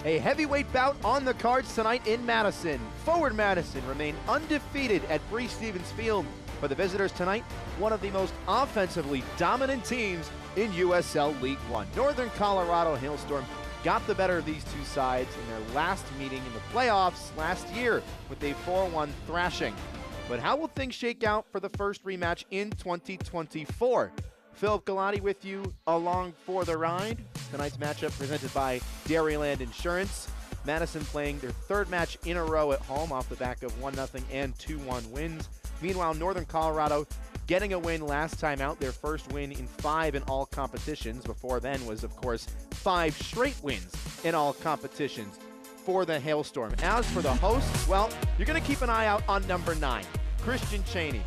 A heavyweight bout on the cards tonight in Madison. Forward Madison remain undefeated at Breese Stevens Field. For the visitors tonight, one of the most offensively dominant teams in USL League One. Northern Colorado Hailstorm got the better of these two sides in their last meeting in the playoffs last year with a 4-1 thrashing. But how will things shake out for the first rematch in 2024? Philip Galati with you along for the ride. Tonight's matchup presented by Dairyland Insurance. Madison playing their third match in a row at home off the back of 1-0 and 2-1 wins. Meanwhile, Northern Colorado getting a win last time out, their first win in 5 in all competitions. Before then was, of course, 5 straight wins in all competitions for the Hailstorm. As for the hosts, well, you're going to keep an eye out on number 9, Christian Cheney.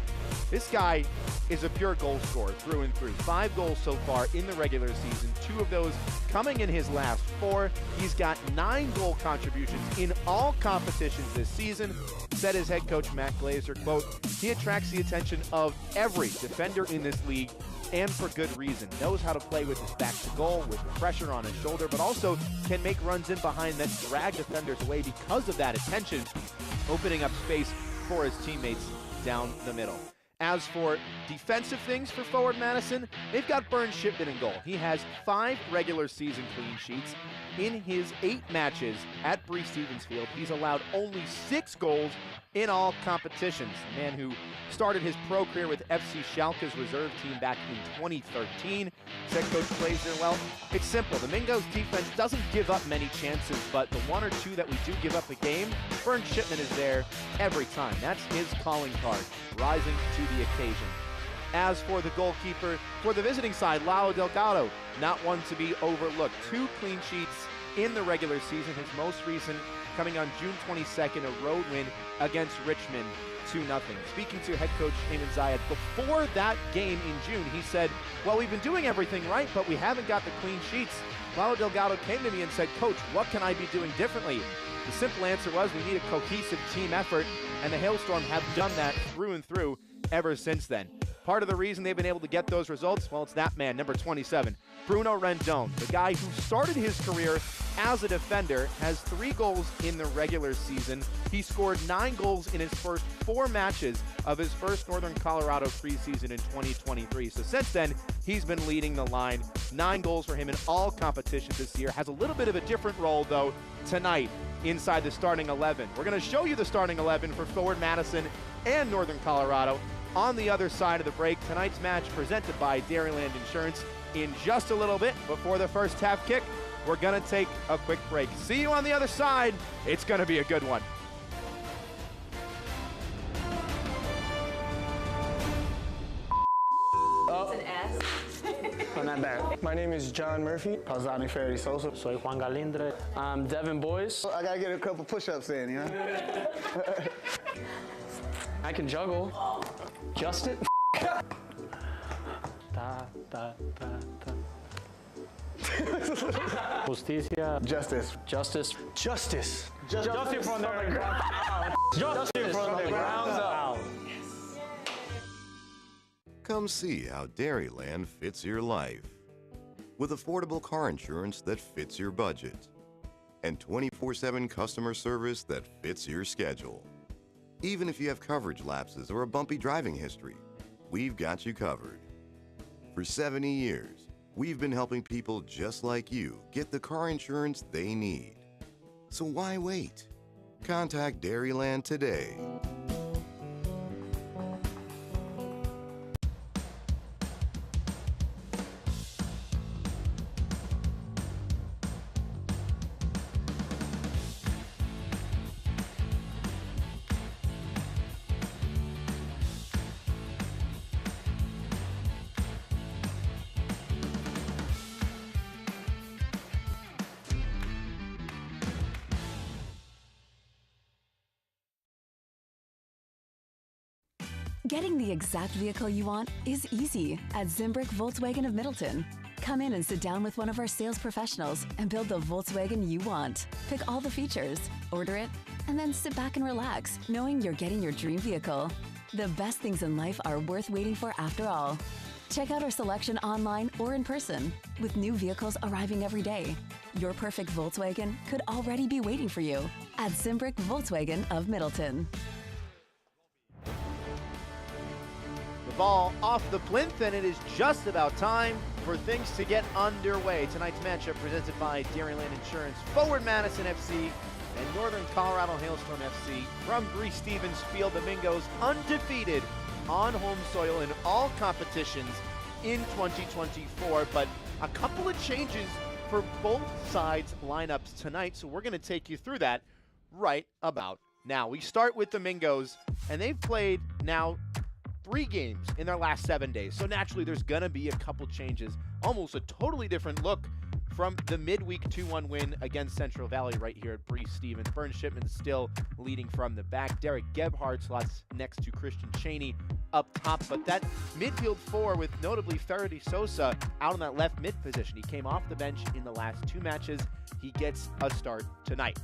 This guy is a pure goal scorer through and through. 5 goals so far in the regular season, 2 of those coming in his last 4. He's got 9 goal contributions in all competitions this season. Said his head coach, Matt Glazer, quote, "He attracts the attention of every defender in this league, and for good reason. Knows how to play with his back to goal, with pressure on his shoulder, but also can make runs in behind that drag defenders away because of that attention, opening up space for his teammates down the middle." As for defensive things for forward Madison, they've got Burns Shipman in goal. He has 5 regular season clean sheets. In his 8 matches at Breese Stevens Field, he's allowed only 6 goals in all competitions. The man who started his pro career with FC Schalke's reserve team back in 2013. Said Coach Glazer, well, it's simple. The Mingo's defense doesn't give up many chances, but the 1 or 2 that we do give up a game, Burns Shipman is there every time. That's his calling card, rising to the occasion. As for the goalkeeper, for the visiting side, Lalo Delgado, not one to be overlooked. 2 clean sheets in the regular season, his most recent coming on June 22nd, a road win against Richmond, 2-0. Speaking to head coach Ayman Zayed, before that game in June, he said, well, we've been doing everything right, but we haven't got the clean sheets. Lalo Delgado came to me and said, Coach, what can I be doing differently? The simple answer was we need a cohesive team effort, and the Hailstorm have done that through and through ever since then. Part of the reason they've been able to get those results, well, it's that man, number 27, Bruno Rendon, the guy who started his career as a defender, has 3 goals in the regular season. He scored 9 goals in his first 4 matches of his first Northern Colorado preseason in 2023. So since then, he's been leading the line. 9 goals for him in all competitions this year. Has a little bit of a different role, though, tonight inside the starting 11. We're going to show you the starting 11 for forward Madison and Northern Colorado on the other side of the break. Tonight's match presented by Dairyland Insurance in just a little bit before the first half kick. We're going to take a quick break. See you on the other side. It's going to be a good one. It's an S. Oh, not bad. My name is John Murphy. Pausani Ferry Sosa. Soy Juan Galindre. I'm Devin Boyce. I gotta get a couple push-ups in, you know? I can juggle. Justin. Da, da, da, da. Justicia. Justice. Justice. Justice. Justice from the ground. Justice from the ground up. Come see how Dairyland fits your life. With affordable car insurance that fits your budget. And 24/7 customer service that fits your schedule. Even if you have coverage lapses or a bumpy driving history, we've got you covered. For 70 years, we've been helping people just like you get the car insurance they need. So why wait? Contact Dairyland today. Getting the exact vehicle you want is easy at Zimbrick Volkswagen of Middleton. Come in and sit down with one of our sales professionals and build the Volkswagen you want. Pick all the features, order it, and then sit back and relax, knowing you're getting your dream vehicle. The best things in life are worth waiting for after all. Check out our selection online or in person, with new vehicles arriving every day. Your perfect Volkswagen could already be waiting for you at Zimbrick Volkswagen of Middleton. The ball off the plinth, and it is just about time for things to get underway. Tonight's matchup presented by Dairyland Insurance, Forward Madison FC and Northern Colorado Hailstorm FC from Breese Stevens Field. The Mingos undefeated on home soil in all competitions in 2024, but a couple of changes for both sides' lineups tonight, so we're going to take you through that right about now. We start with the Mingos, and they've played now 3 games in their last 7 days, so naturally there's going to be a couple changes. Almost a totally different look from the midweek 2-1 win against Central Valley right here at Breese Stevens. Burn Shipman still leading from the back. Derek Gebhardt slots next to Christian Cheney up top, but that midfield 4 with notably Faraday Sosa out on that left mid position. He came off the bench in the last 2 matches. He gets a start tonight.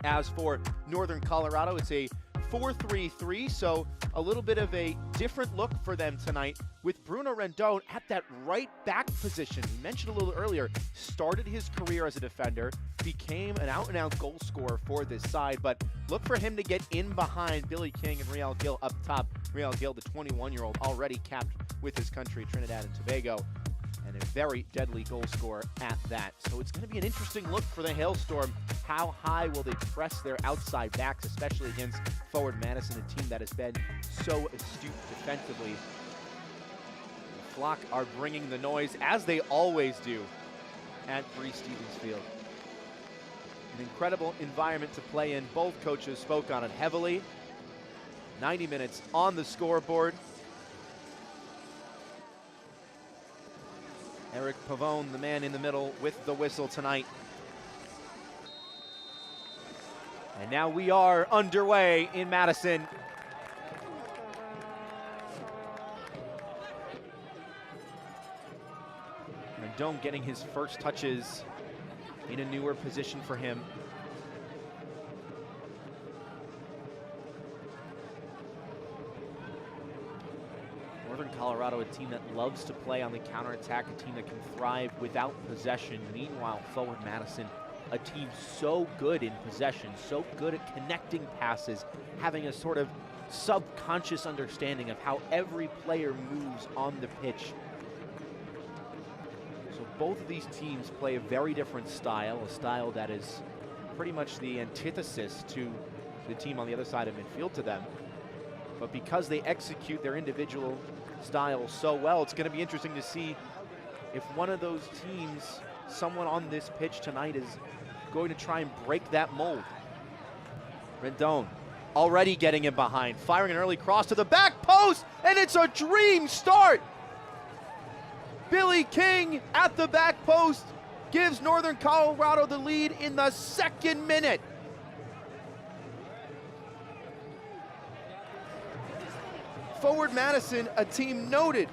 As for Northern Colorado, it's a 4-3-3, so a little bit of a different look for them tonight with Bruno Rendon at that right back position. We mentioned a little earlier, started his career as a defender, became an out-and-out goal scorer for this side, but look for him to get in behind Billy King and Riel Gill up top. Riel Gill, the 21-year-old, already capped with his country, Trinidad and Tobago, and a very deadly goal scorer at that. So it's going to be an interesting look for the Hailstorm. How high will they press their outside backs, especially against Forward Madison, a team that has been so astute defensively. The Flock are bringing the noise, as they always do, at Breese Stevens Field. An incredible environment to play in. Both coaches spoke on it heavily. 90 minutes on the scoreboard. Eric Pavone, the man in the middle with the whistle tonight. And now we are underway in Madison. Rendon getting his first touches in a newer position for him. Northern Colorado, a team that loves to play on the counterattack, a team that can thrive without possession. Meanwhile, Forward Madison, a team so good in possession, so good at connecting passes, having a sort of subconscious understanding of how every player moves on the pitch. So both of these teams play a very different style, a style that is pretty much the antithesis to the team on the other side of midfield to them. But because they execute their individual styles so well, it's going to be interesting to see if one of those teams, someone on this pitch tonight, is going to try and break that mold. Rendon already getting him behind, firing an early cross to the back post, and it's a dream start. Billy King at the back post gives Northern Colorado the lead in the 2nd minute. Forward Madison, a team noted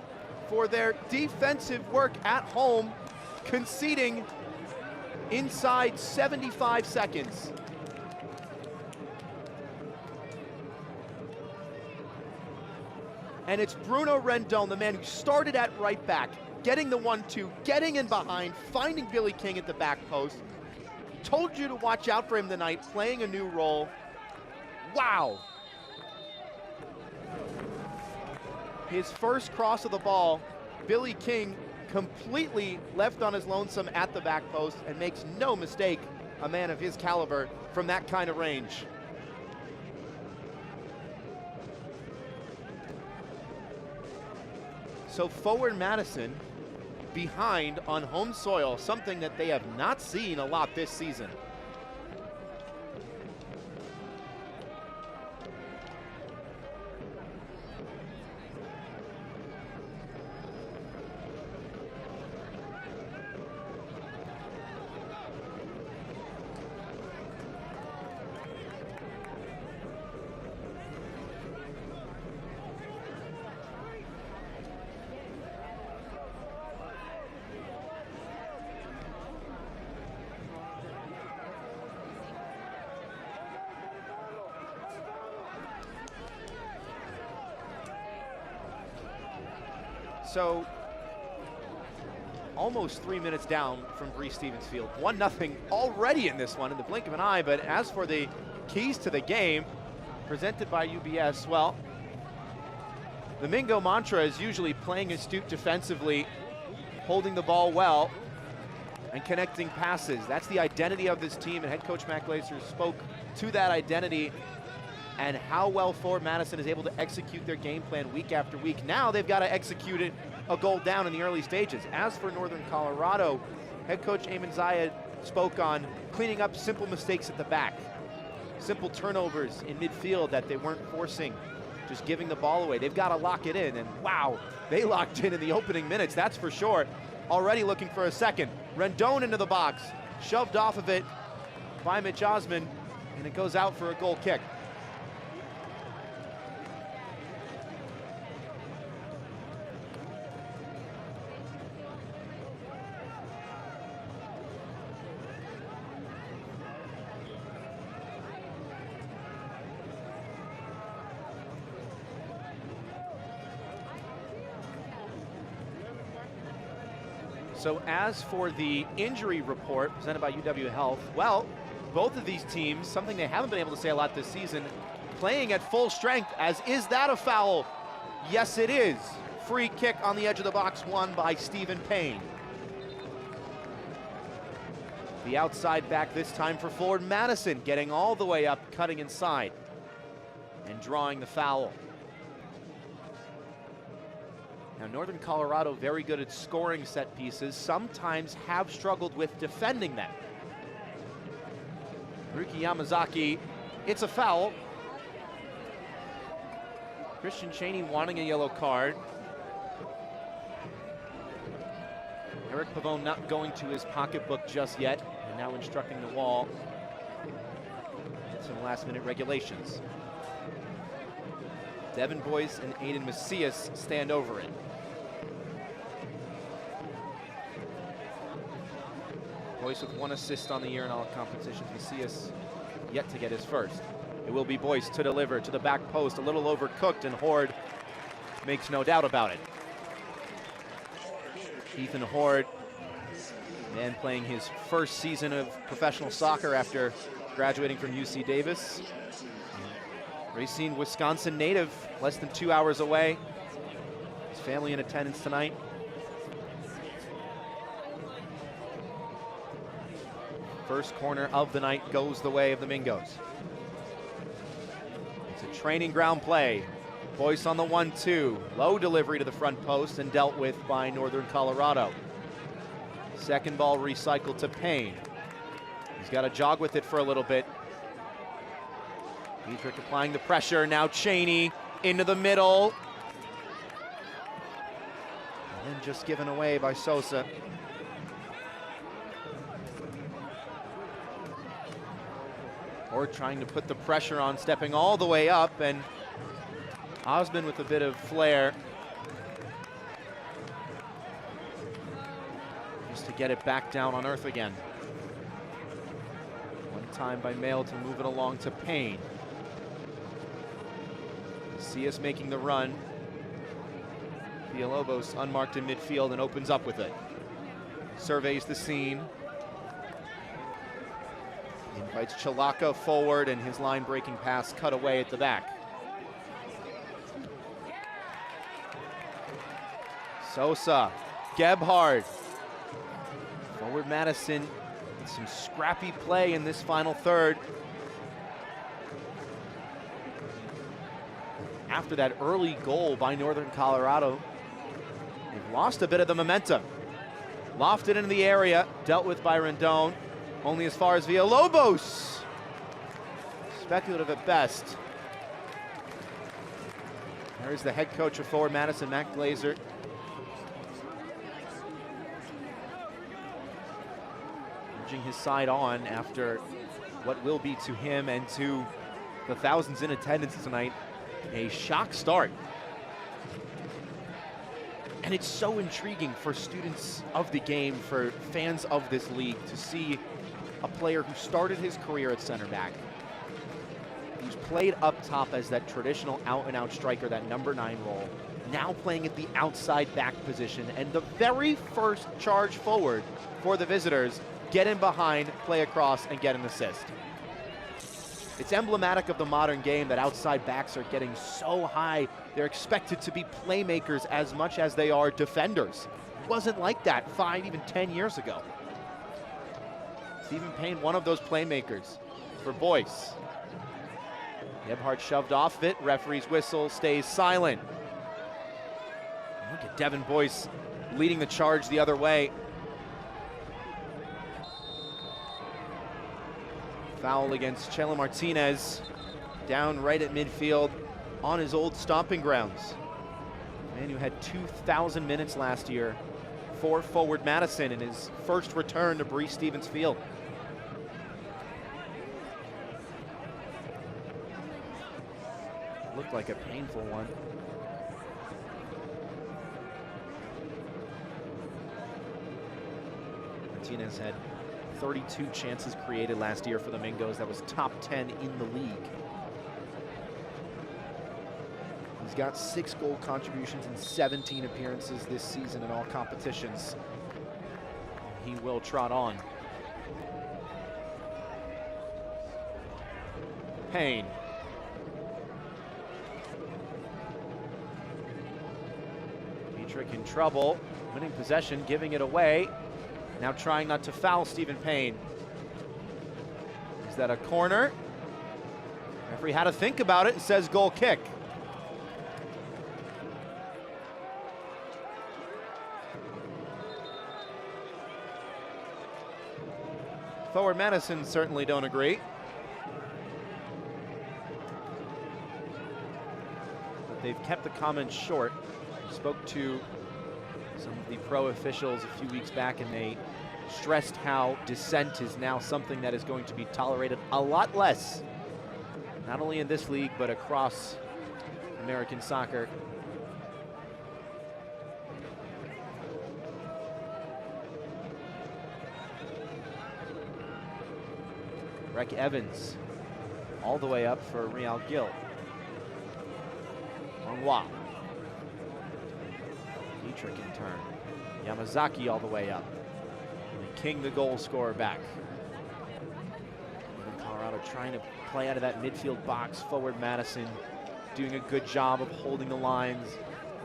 for their defensive work at home, conceding inside 75 seconds. And it's Bruno Rendon, the man who started at right back, getting the 1-2, getting in behind, finding Billy King at the back post. Told you to watch out for him tonight, playing a new role. Wow. His first cross of the ball, Billy King completely left on his lonesome at the back post and makes no mistake, a man of his caliber from that kind of range. So Forward Madison behind on home soil, something that they have not seen a lot this season. So almost 3 minutes down from Bree Stevens Field. 1-0 already in this one in the blink of an eye, but as for the keys to the game presented by UBS, well, the Mingo mantra is usually playing astute defensively, holding the ball well, and connecting passes. That's the identity of this team, and head coach Matt Glazer spoke to that identity and how well Forward Madison is able to execute their game plan week after week. Now they've got to execute it a goal down in the early stages. As for Northern Colorado, head coach Eamon Zayed spoke on cleaning up simple mistakes at the back, simple turnovers in midfield that they weren't forcing, just giving the ball away. They've got to lock it in, and wow, they locked in the opening minutes, that's for sure. Already looking for a second. Rendon into the box, shoved off of it by Mitch Osman, and it goes out for a goal kick. So as for the injury report presented by UW Health, well, both of these teams, something they haven't been able to say a lot this season, playing at full strength. As is that a foul? Yes, it is. Free kick on the edge of the box, won by Stephen Payne. The outside back this time for Forward Madison, getting all the way up, cutting inside, and drawing the foul. Now, Northern Colorado, very good at scoring set pieces, sometimes have struggled with defending them. Ruki Yamazaki, it's a foul. Christian Cheney wanting a yellow card. Eric Pavone not going to his pocketbook just yet, and now instructing the wall. Some last-minute regulations. Devin Boyce and Aiden Macias stand over it. Boyce with 1 assist on the year in all competitions. Macias yet to get his first. It will be Boyce to deliver to the back post, a little overcooked, and Horde makes no doubt about it. Ethan Horde, man playing his first season of professional soccer after graduating from UC Davis. Racine, Wisconsin native, less than 2 hours away. His family in attendance tonight. First corner of the night goes the way of the Mingos. It's a training ground play. Boyce on the 1-2. Low delivery to the front post and dealt with by Northern Colorado. Second ball recycled to Payne. He's got to jog with it for a little bit. Dietrich applying the pressure. Now Cheney into the middle. And then just given away by Sosa. Or trying to put the pressure on, stepping all the way up, and Osman with a bit of flair. Just to get it back down on earth again. One time by Mail to move it along to Payne. Macias making the run. Villalobos unmarked in midfield and opens up with it. Surveys the scene. Invites Chalaka forward, and his line-breaking pass cut away at the back. Sosa, Gebhard. Forward Madison, some scrappy play in this final third. After that early goal by Northern Colorado, they've lost a bit of the momentum. Lofted into the area, dealt with by Rendon. Only as far as Villalobos. Speculative at best. There's the head coach of Forward Madison, Matt Glazer. Urging his side on after what will be to him and to the thousands in attendance tonight a shock start. And it's so intriguing for students of the game, for fans of this league, to see a player who started his career at center back, who's played up top as that traditional out-and-out striker, that number 9 role, now playing at the outside back position. And the very first charge forward for the visitors, get in behind, play across, and get an assist. It's emblematic of the modern game that outside backs are getting so high. They're expected to be playmakers as much as they are defenders. It wasn't like that 5, even 10 years ago. Stephen Payne, one of those playmakers for Boyce. Gebhardt shoved off of it. Referee's whistle stays silent. Look at Devin Boyce leading the charge the other way. Foul against Chela Martinez, down right at midfield on his old stomping grounds. Man who had 2,000 minutes last year for forward Madison in his first return to Breese Stevens Field. Looked like a painful one. Martinez had 32 chances created last year for the Mingos. That was top 10 in the league. He's got 6 goal contributions in 17 appearances this season in all competitions. He will trot on. Payne. Dietrich in trouble, winning possession, giving it away. Now trying not to foul Stephen Payne. Is that a corner? Referee had to think about it and says goal kick. Forward Madison certainly don't agree. But they've kept the comments short. Spoke to some of the pro officials a few weeks back, and they stressed how dissent is now something that is going to be tolerated a lot less, not only in this league, but across American soccer. Breck Evans all the way up for Real Gil. Langwa. Dietrich in turn. Yamazaki all the way up. And King, the goal scorer, back. Colorado trying to play out of that midfield box. Forward Madison doing a good job of holding the lines,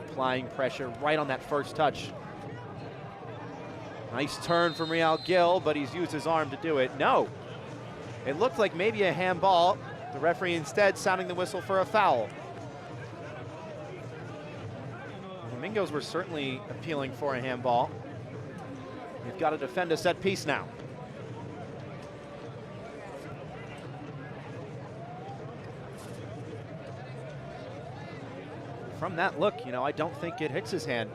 applying pressure right on that first touch. Nice turn from Real Gil, but he's used his arm to do it. No. It looked like maybe a handball. The referee instead sounding the whistle for a foul. The Mingos were certainly appealing for a handball. You've got to defend a set piece now. From that look, you know, I don't think it hits his hand.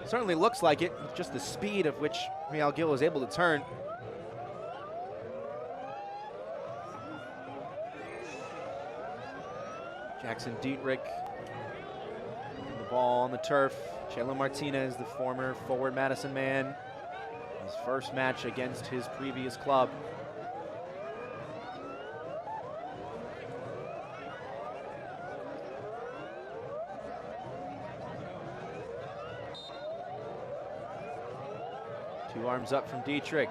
Certainly looks like it, just the speed of which Real Gil was able to turn. Jackson Dietrich, the ball on the turf. Chela Martinez, the former forward Madison man, his first match against his previous club. Two arms up from Dietrich.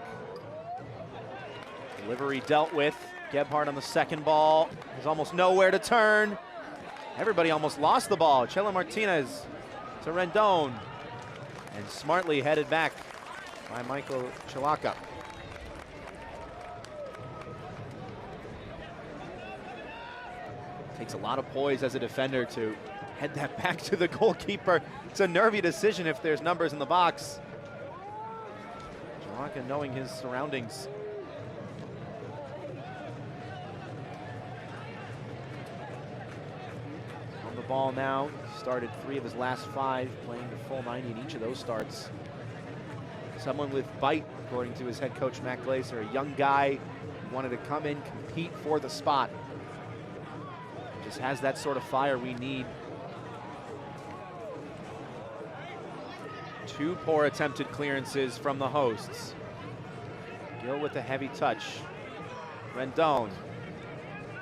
Delivery dealt with. Gebhardt on the second ball. There's almost nowhere to turn. Everybody almost lost the ball. Chela Martinez to Rendon. And smartly headed back by Michael Chalaka. Takes a lot of poise as a defender to head that back to the goalkeeper. It's a nervy decision if there's numbers in the box. Chalaka knowing his surroundings. Ball now, started 3 of his last 5, playing the full 90 in each of those starts. Someone with bite, according to his head coach, Matt Glaser, a young guy who wanted to come in, compete for the spot. Just has that sort of fire we need. 2 poor attempted clearances from the hosts. Gil with a heavy touch. Rendon.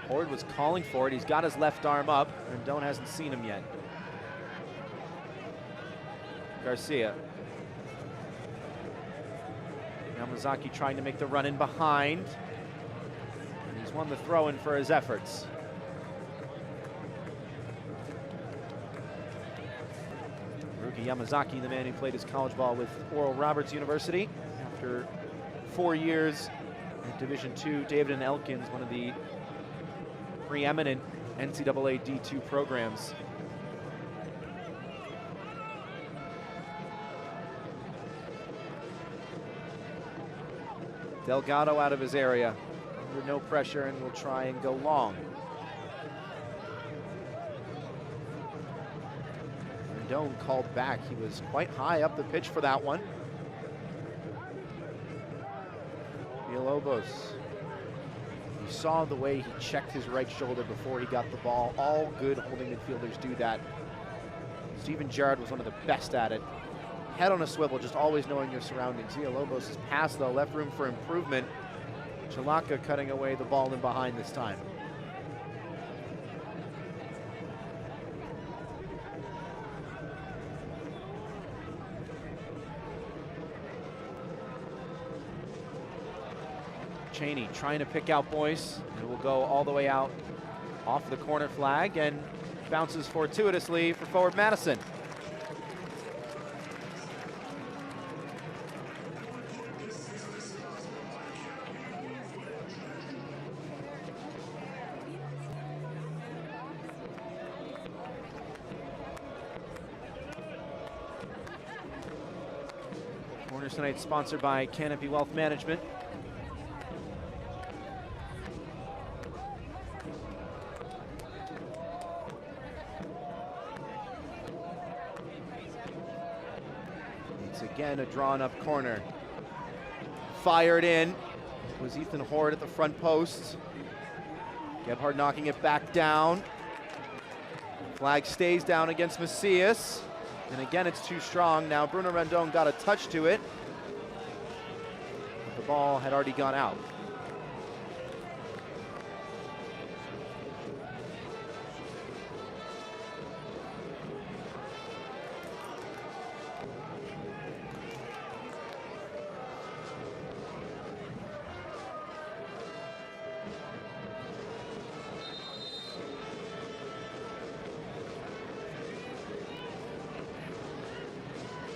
Horde was calling for it. He's got his left arm up. Rendon hasn't seen him yet. Garcia. Yamazaki trying to make the run in behind. And he's won the throw-in for his efforts. Haruki Yamazaki, the man who played his college ball with Oral Roberts University. After 4 years at Division II, David and Elkins, one of the preeminent NCAA D2 programs. Delgado out of his area, under no pressure, and will try and go long. Rendon called back. He was quite high up the pitch for that one. Villalobos. You saw the way he checked his right shoulder before he got the ball. All good holding midfielders do that. Steven Gerrard was one of the best at it. Head on a swivel, just always knowing your surroundings. Villalobos' pass, though, left room for improvement. Chalaka cutting away the ball in behind this time. Cheney trying to pick out Boyce. It will go all the way out off the corner flag and bounces fortuitously for forward Madison. Corners tonight sponsored by Canopy Wealth Management. It's again a drawn up corner. Fired in. It was Ethan Horde at the front post. Gebhard knocking it back down. Flag stays down against Macias. And again, it's too strong. Now Bruno Rendon got a touch to it, but the ball had already gone out.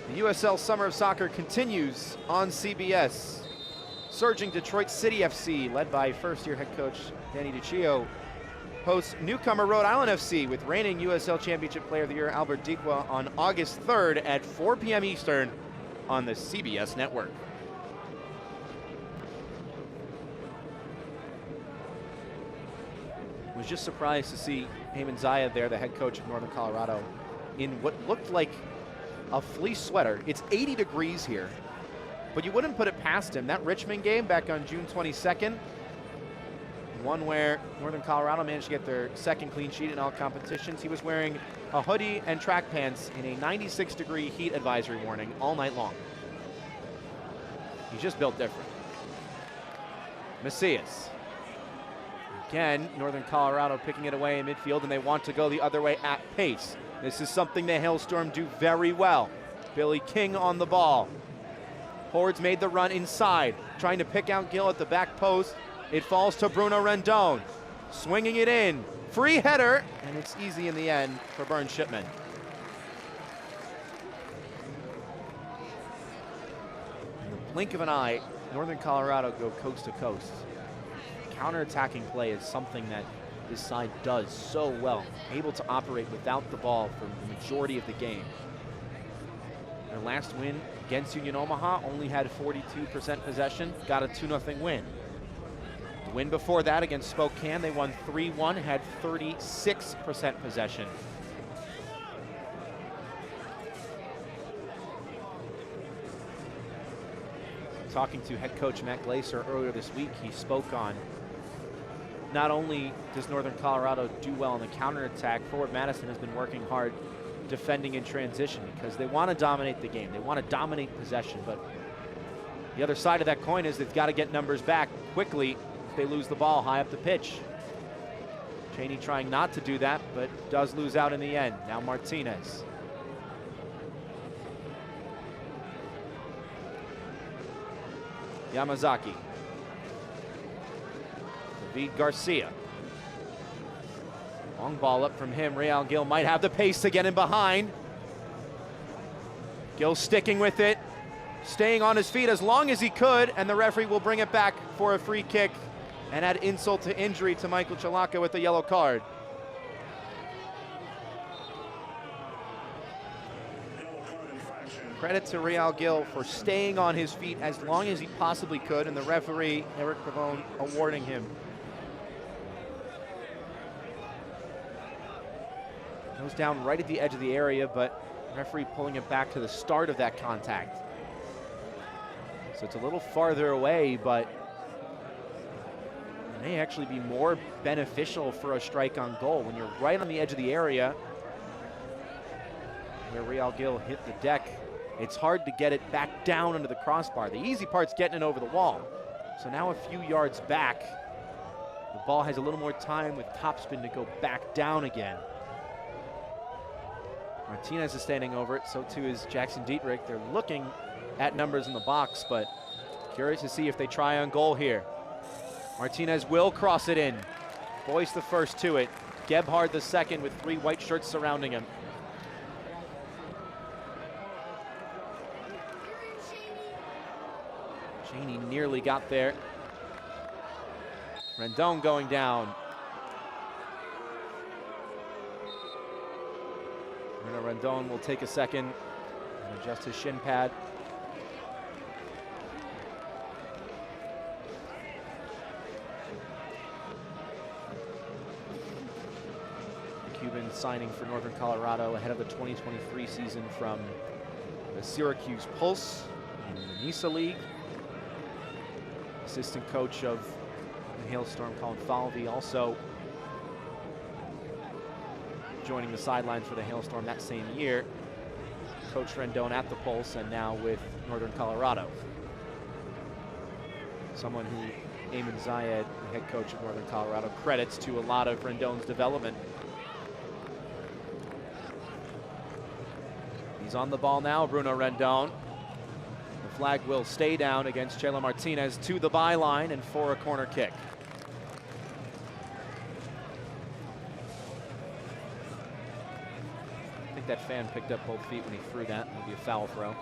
The USL Summer of Soccer continues on CBS. Surging Detroit City FC, led by first-year head coach Danny DiCio, hosts newcomer Rhode Island FC with reigning USL Championship Player of the Year Albert Dikwa on August 3rd at 4 p.m. Eastern on the CBS network. Was just surprised to see Heyman Zayed there, the head coach of Northern Colorado, in what looked like a fleece sweater. It's 80 degrees here, but you wouldn't put it past him. That Richmond game back on June 22nd, one where Northern Colorado managed to get their second clean sheet in all competitions, he was wearing a hoodie and track pants in a 96-degree heat advisory warning all night long. He's just built different. Macias. Again, Northern Colorado picking it away in midfield, and they want to go the other way at pace. This is something the Hailstorm do very well. Billy King on the ball. Horde's made the run inside, trying to pick out Gill at the back post. It falls to Bruno Rendon, swinging it in. Free header, and it's easy in the end for Burn Shipman. In the blink of an eye, Northern Colorado go coast to coast. Counter-attacking play is something that this side does so well, able to operate without the ball for the majority of the game. Their last win against Union Omaha only had 42% possession, got a 2-0 win. The win before that against Spokane, they won 3-1, had 36% possession. Talking to head coach Matt Glaser earlier this week, he spoke on not only does Northern Colorado do well in the counterattack, forward Madison has been working hard defending in transition because they want to dominate the game. They want to dominate possession, but the other side of that coin is they've got to get numbers back quickly if they lose the ball high up the pitch. Cheney trying not to do that, but does lose out in the end. Now Martinez. Yamazaki. David Garcia. Long ball up from him. Real Gil might have the pace to get in behind. Gil sticking with it, staying on his feet as long as he could, and the referee will bring it back for a free kick and add insult to injury to Michael Chalaka with a yellow card. Credit to Real Gil for staying on his feet as long as he possibly could, and the referee, Eric Pavone, awarding him. Goes down right at the edge of the area, but referee pulling it back to the start of that contact. So it's a little farther away, but it may actually be more beneficial for a strike on goal. When you're right on the edge of the area where Real Gil hit the deck, it's hard to get it back down under the crossbar. The easy part's getting it over the wall. So now a few yards back, the ball has a little more time with topspin to go back down again. Martinez is standing over it, so too is Jackson Dietrich. They're looking at numbers in the box, but curious to see if they try on goal here. Martinez will cross it in. Boyce the first to it. Gebhard the second with 3 white shirts surrounding him. Cheney nearly got there. Rendon going down. Rendon will take a second and adjust his shin pad. The Cuban signing for Northern Colorado ahead of the 2023 season from the Syracuse Pulse in the NISA League. Assistant coach of the Hailstorm, Colin Falvey, also joining the sidelines for the Hailstorm that same year. Coach Rendon at the Pulse and now with Northern Colorado. Someone who Eamon Zayed, the head coach of Northern Colorado, credits to a lot of Rendon's development. He's on the ball now, Bruno Rendon. The flag will stay down against Chela Martinez to the byline and for a corner kick. That fan picked up both feet when he threw that. It'll be a foul throw.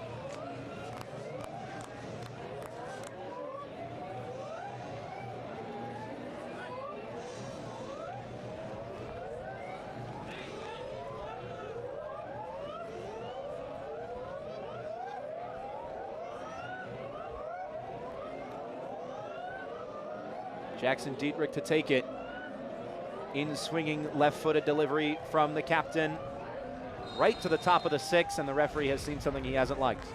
Jackson Dietrich to take it. In swinging left-footed delivery from the captain. Right to the top of the 6, and the referee has seen something he hasn't liked.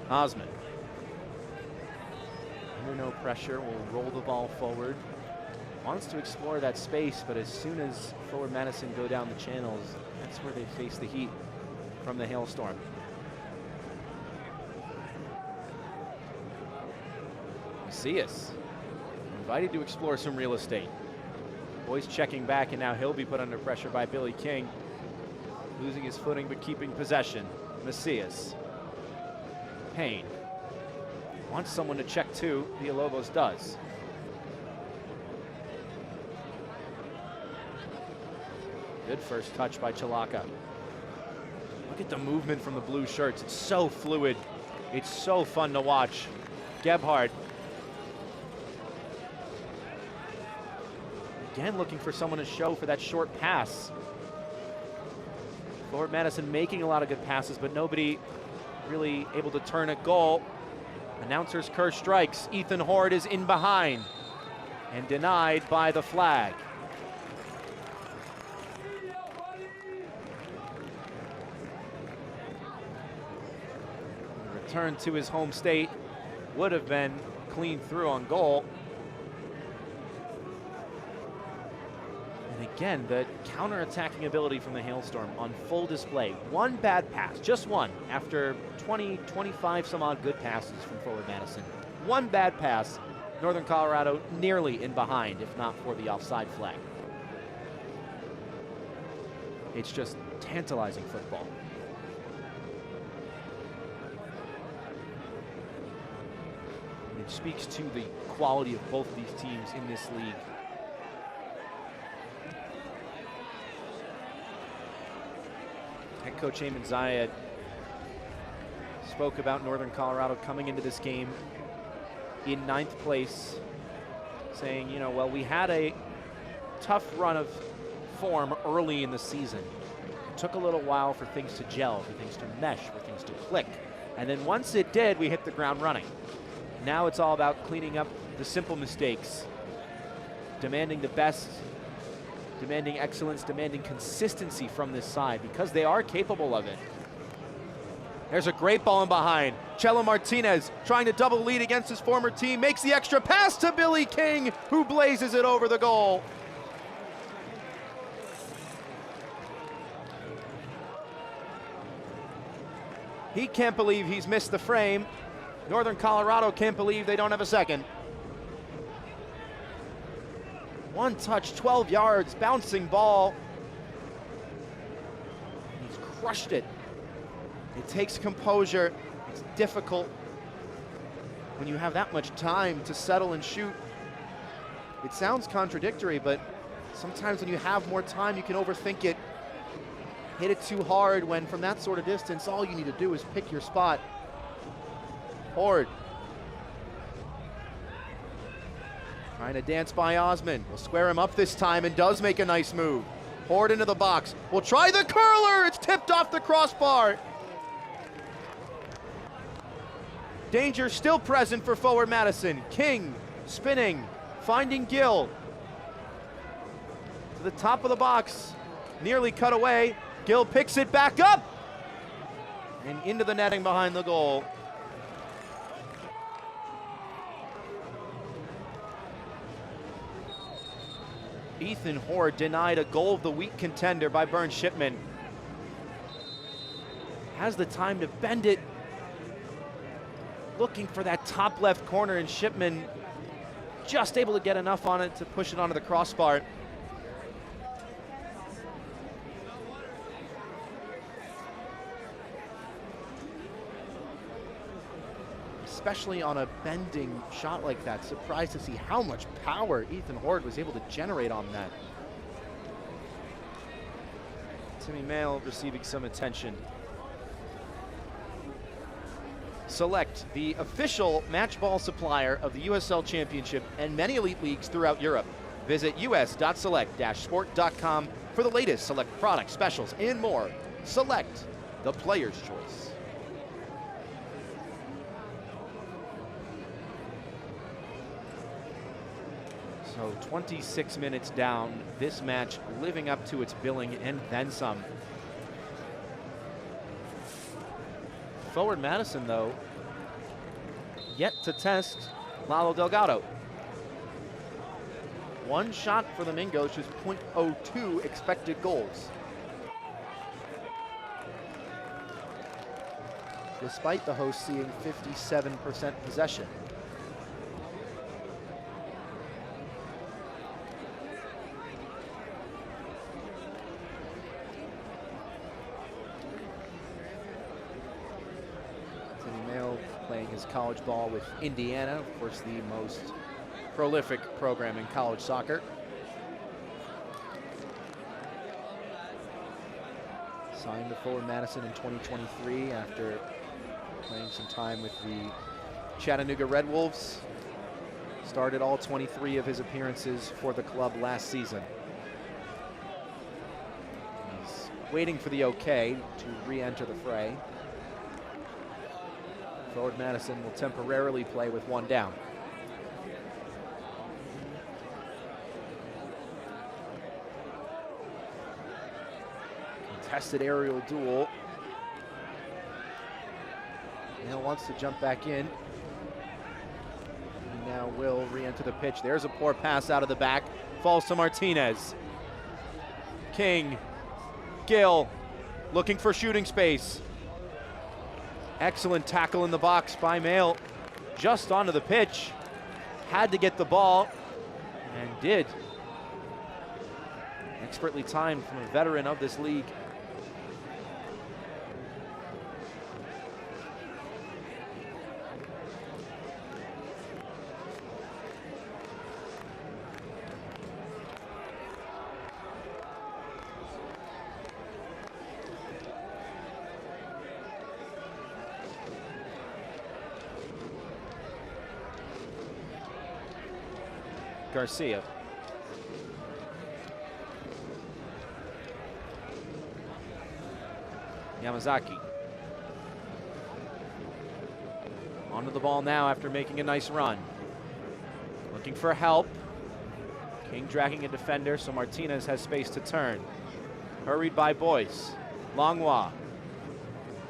Osman. Under no pressure, will roll the ball forward. Wants to explore that space, but as soon as forward Madison go down the channels, that's where they face the heat from the Hailstorm. Macias invited to explore some real estate. Boyce checking back, and now he'll be put under pressure by Billy King. Losing his footing, but keeping possession. Macias. Payne. Wants someone to check too. Villalobos does. Good first touch by Chalaka. Look at the movement from the blue shirts. It's so fluid. It's so fun to watch. Gebhard. Again, looking for someone to show for that short pass. Forward Madison making a lot of good passes, but nobody really able to turn a goal. Announcer's curse strikes. Ethan Horde is in behind and denied by the flag. Return to his home state would have been clean through on goal. And again, the counter-attacking ability from the Hailstorm on full display. One bad pass, just one, after 20, 25 some odd good passes from forward Madison. One bad pass, Northern Colorado nearly in behind, if not for the offside flag. It's just tantalizing football. And it speaks to the quality of both of these teams in this league. Head coach Eamon Zayed spoke about Northern Colorado coming into this game in 9th place, saying, you know, well, we had a tough run of form early in the season. It took a little while for things to gel, for things to mesh, for things to click. And then once it did, we hit the ground running. Now it's all about cleaning up the simple mistakes, demanding the best, demanding excellence, demanding consistency from this side because they are capable of it. There's a great ball in behind. Chelo Martinez trying to double lead against his former team, makes the extra pass to Billy King, who blazes it over the goal. He can't believe he's missed the frame. Northern Colorado can't believe they don't have a second. One touch, 12 yards, bouncing ball. He's crushed it. It takes composure. It's difficult when you have that much time to settle and shoot. It sounds contradictory, but sometimes when you have more time, you can overthink it. Hit it too hard when from that sort of distance, all you need to do is pick your spot. Horde. Trying to dance by Osman. Will square him up this time and does make a nice move. Horde into the box. Will try the curler. It's tipped off the crossbar. Danger still present for forward Madison. King spinning, finding Gill. To the top of the box. Nearly cut away. Gill picks it back up. And into the netting behind the goal. Ethan Horde denied a goal of the week contender by Burn Shipman. Has the time to bend it. Looking for that top left corner, and Shipman just able to get enough on it to push it onto the crossbar. Especially on a bending shot like that. Surprised to see how much power Ethan Horde was able to generate on that. Timmy Mail receiving some attention. Select, the official match ball supplier of the USL Championship and many elite leagues throughout Europe. Visit us.select-sport.com for the latest Select products, specials, and more. Select, the player's choice. So 26 minutes down, this match living up to its billing and then some. Forward Madison, though, yet to test Lalo Delgado. One shot for the Mingos, just .02 expected goals. Despite the hosts seeing 57% possession. Playing his college ball with Indiana, of course the most prolific program in college soccer. Signed to forward Madison in 2023 after playing some time with the Chattanooga Red Wolves. Started all 23 of his appearances for the club last season. He's waiting for the okay to re-enter the fray. Forward Madison will temporarily play with one down. Contested aerial duel. Neal wants to jump back in. now will re-enter the pitch. There's a poor pass out of the back. Falls to Martinez. King. Gill looking for shooting space. Excellent tackle in the box by Mail. Just onto the pitch. Had to get the ball and did. Expertly timed from a veteran of this league. Garcia. Yamazaki. Onto the ball now after making a nice run. Looking for help. King dragging a defender, so Martinez has space to turn. Hurried by Boyce. Longwa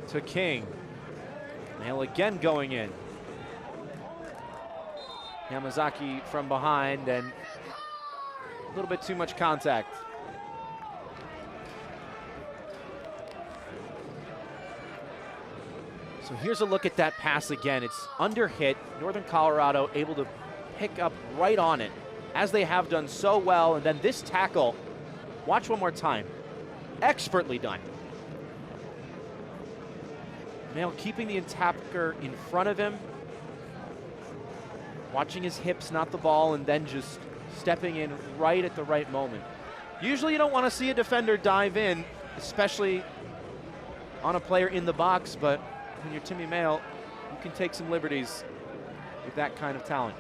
to King. Nail again going in. Yamazaki from behind, and a little bit too much contact. So here's a look at that pass again. It's under hit. Northern Colorado able to pick up right on it, as they have done so well. And then this tackle, watch one more time. Expertly done. Now keeping the attacker in front of him, watching his hips, not the ball, and then just stepping in right at the right moment. Usually you don't want to see a defender dive in, especially on a player in the box, but when you're Timmy Mail, you can take some liberties with that kind of talent.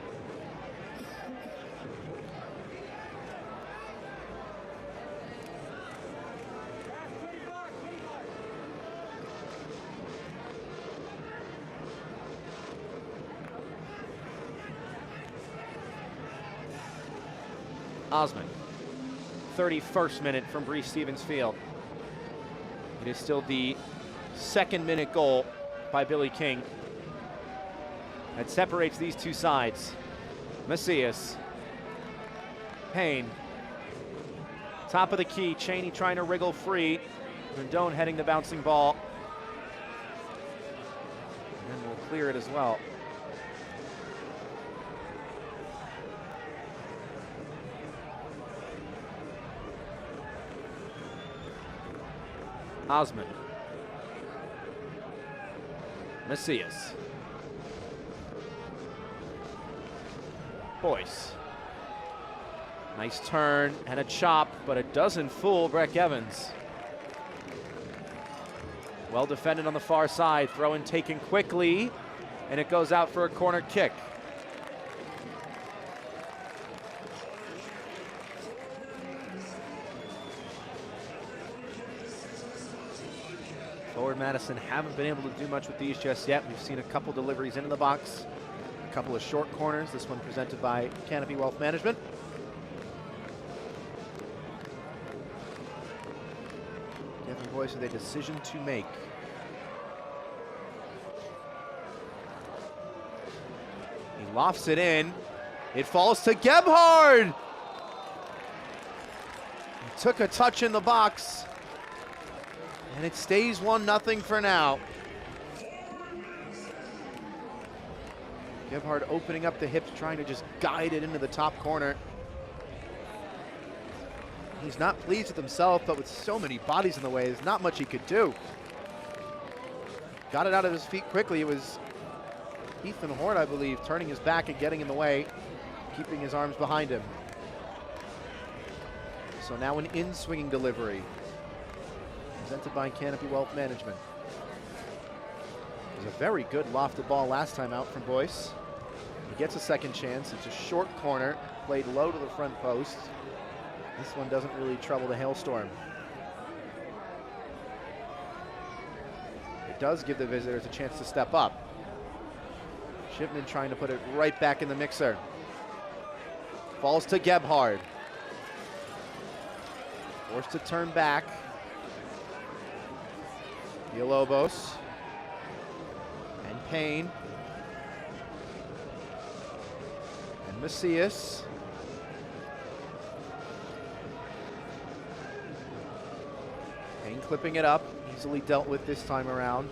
Osman, 31st minute from Breese Stevens Field. It is still the second-minute goal by Billy King that separates these two sides. Macias, Payne, top of the key, Cheney trying to wriggle free. Rendon heading the bouncing ball. And then we'll clear it as well. Osman. Macias. Boyce. Nice turn and a chop, but it doesn't fool Breck Evans. Well defended on the far side. Throw in taken quickly, and it goes out for a corner kick. Forward Madison haven't been able to do much with these just yet. We've seen a couple deliveries into the box, a couple of short corners. This one presented by Canopy Wealth Management. Devin Boyce with a decision to make. He lofts it in. It falls to Gebhard. He took a touch in the box. And it stays 1-0 for now. Gebhard opening up the hips, trying to just guide it into the top corner. He's not pleased with himself, but with so many bodies in the way, there's not much he could do. Got it out of his feet quickly. It was Ethan Hort, I believe, turning his back and getting in the way, keeping his arms behind him. So now an in-swinging delivery, presented by Canopy Wealth Management. It was a very good lofted ball last time out from Boyce. He gets a second chance. It's a short corner, played low to the front post. This one doesn't really trouble the Hailstorm. It does give the visitors a chance to step up. Shipman trying to put it right back in the mixer. Falls to Gebhard. Forced to turn back. Villalobos and Payne. Macias. Kane clipping it up, easily dealt with this time around.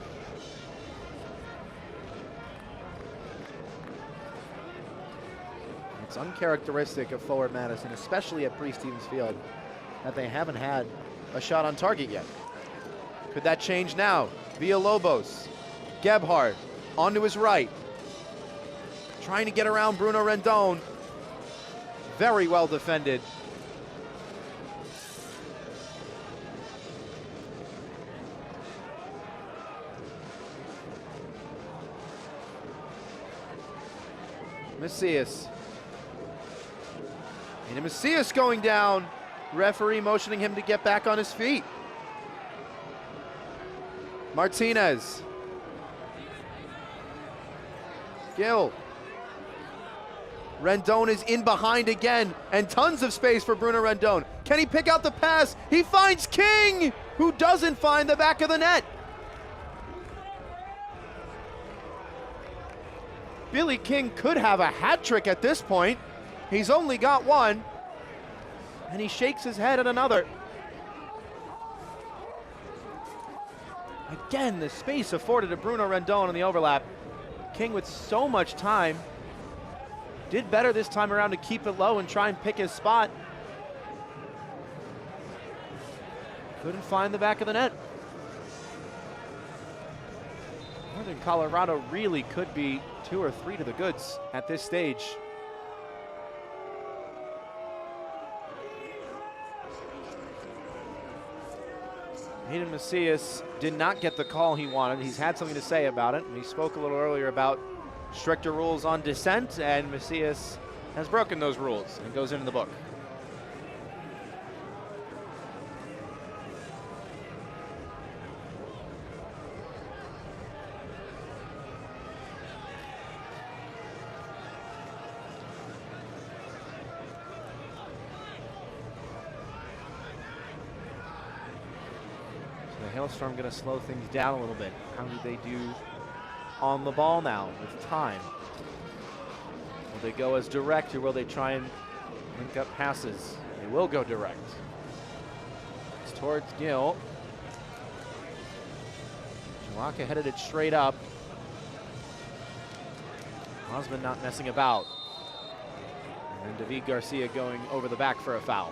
It's uncharacteristic of forward Madison, especially at Stevens Field, that they haven't had a shot on target yet. Could that change now? Villalobos, Gebhardt, onto his right. Trying to get around Bruno Rendon. Very well defended. Macias. And Macias going down. Referee motioning him to get back on his feet. Martinez. Gill. Rendon is in behind again, and tons of space for Bruno Rendon. Can he pick out the pass? He finds King, who doesn't find the back of the net. Billy King could have a hat trick at this point. He's only got one, and he shakes his head at another. Again, the space afforded to Bruno Rendon in the overlap. King with so much time. Did better this time around to keep it low and try and pick his spot. Couldn't find the back of the net. Northern Colorado really could be 2 or 3 to the goods at this stage. Hayden Macias did not get the call he wanted. He's had something to say about it. He spoke a little earlier about stricter rules on dissent, and Macias has broken those rules and goes into the book. So the Hailstorm going to slow things down a little bit. How do they do on the ball now with time? Will they go as direct, or will they try and link up passes? They will go direct. It's towards Gill. Chalaka headed it straight up. Osman not messing about. And David Garcia going over the back for a foul.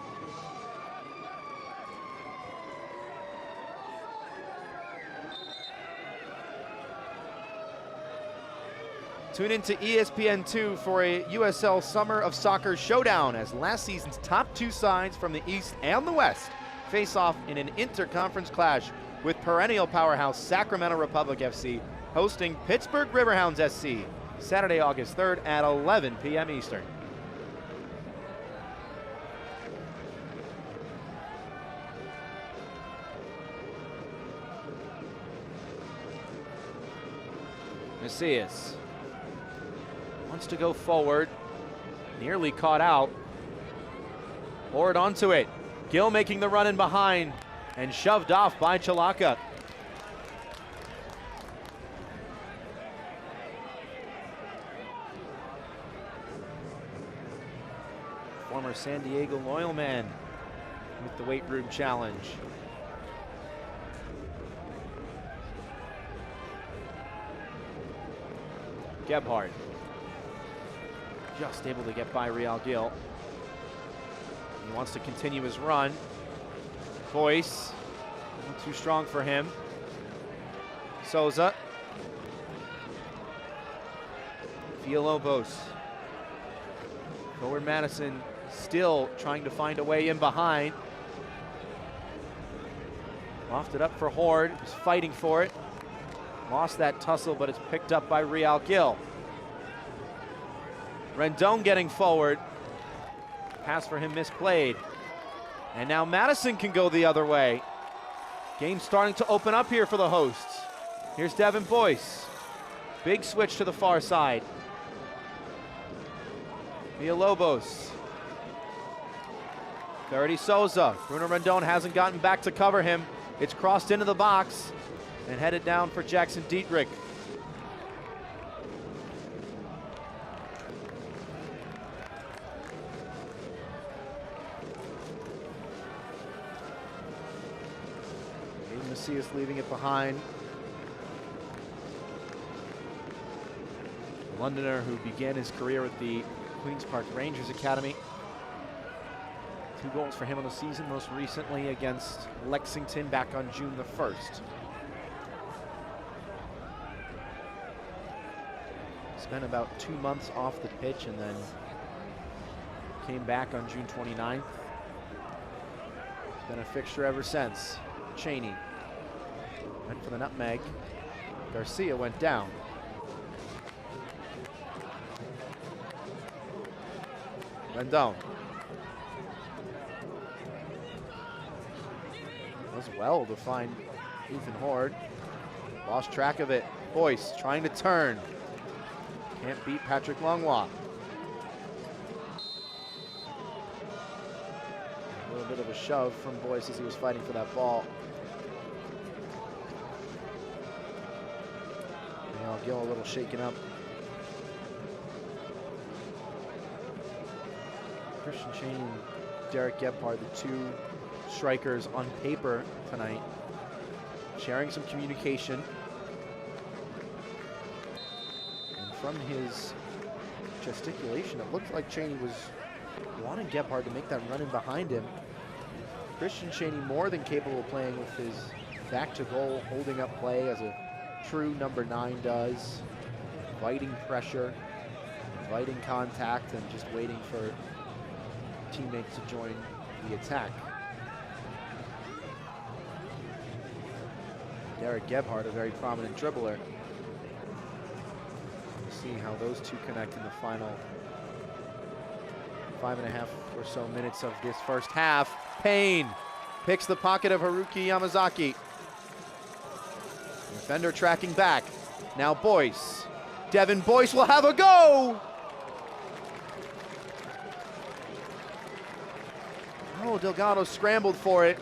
Tune into ESPN2 for a USL Summer of Soccer showdown as last season's top 2 sides from the East and the West face off in an interconference clash, with perennial powerhouse Sacramento Republic FC hosting Pittsburgh Riverhounds SC Saturday, August 3rd at 11 p.m. Eastern. Macias wants to go forward, nearly caught out. Forward onto it. Gill making the run in behind and shoved off by Chalaka. Former San Diego loyal man with the weight room challenge. Gebhardt just able to get by Real Gill. He wants to continue his run. Boyce, too strong for him. Souza. Villalobos. Forward Madison still trying to find a way in behind. Lofted up for Horde, was fighting for it. Lost that tussle, but it's picked up by Real Gill. Rendon getting forward. Pass for him misplayed. And now Madison can go the other way. Game starting to open up here for the hosts. Here's Devin Boyce. Big switch to the far side. Villalobos. Verity Souza. Bruno Rendon hasn't gotten back to cover him. It's crossed into the box and headed down for Jackson Dietrich. Macias leaving it behind. The Londoner who began his career with the Queen's Park Rangers Academy. 2 goals for him on the season, most recently against Lexington back on June the 1st. Spent about 2 months off the pitch and then came back on June 29th. Been a fixture ever since. Cheney went for the nutmeg. Garcia went down. Rendon. Does well to find Ethan Horde. Lost track of it. Boyce trying to turn. Can't beat Patrick Langlois. A little bit of a shove from Boyce as he was fighting for that ball. Gill a little shaken up. Christian Cheney and Derek Gebhardt, the 2 strikers on paper tonight, sharing some communication. And from his gesticulation, it looked like Cheney was wanting Gebhardt to make that run in behind him. Christian Cheney more than capable of playing with his back to goal, holding up play as a true number 9 does, inviting pressure, inviting contact, and just waiting for teammates to join the attack. Derek Gebhardt, a very prominent dribbler. We'll see how those 2 connect in the final 5.5 or so minutes of this first half. Payne picks the pocket of Haruki Yamazaki. Defender tracking back. Now Boyce. Devin Boyce will have a go! Oh, Delgado scrambled for it.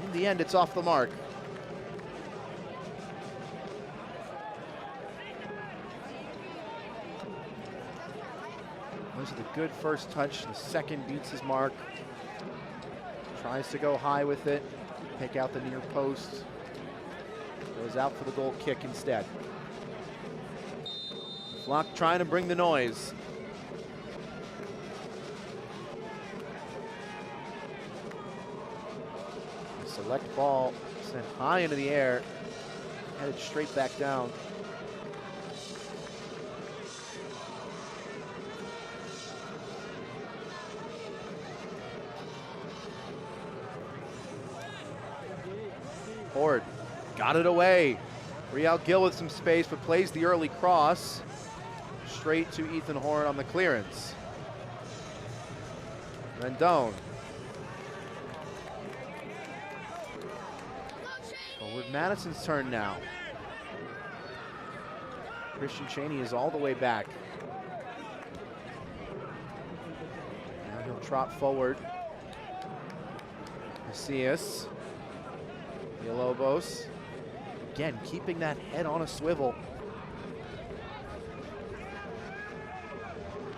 In the end, it's off the mark. Was a good first touch. The second beats his mark. Tries to go high with it. Pick out the near post. Goes out for the goal kick instead. Flock trying to bring the noise. The select ball sent high into the air, headed straight back down. Horde got it away. Real Gill with some space, but plays the early cross straight to Ethan Horde on the clearance. Rendon. Forward Madison's turn now. Christian Cheney is all the way back. Now he'll trot forward. Macias. Villalobos. Again, keeping that head on a swivel.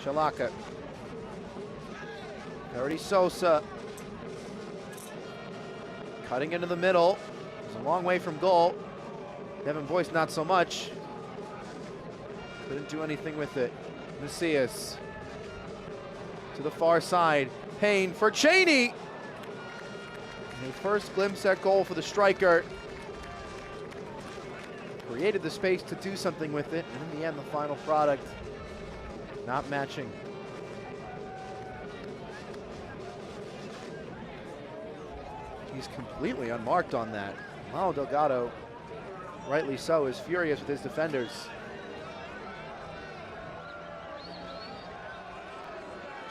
Chalaka. Already Sosa. Cutting into the middle. It's a long way from goal. Devin Boyce not so much. Couldn't do anything with it. Macias. To the far side. Payne for Cheney. And the first glimpse at goal for the striker. Created the space to do something with it, and in the end, the final product not matching. He's completely unmarked on that. Malo Delgado, rightly so, is furious with his defenders.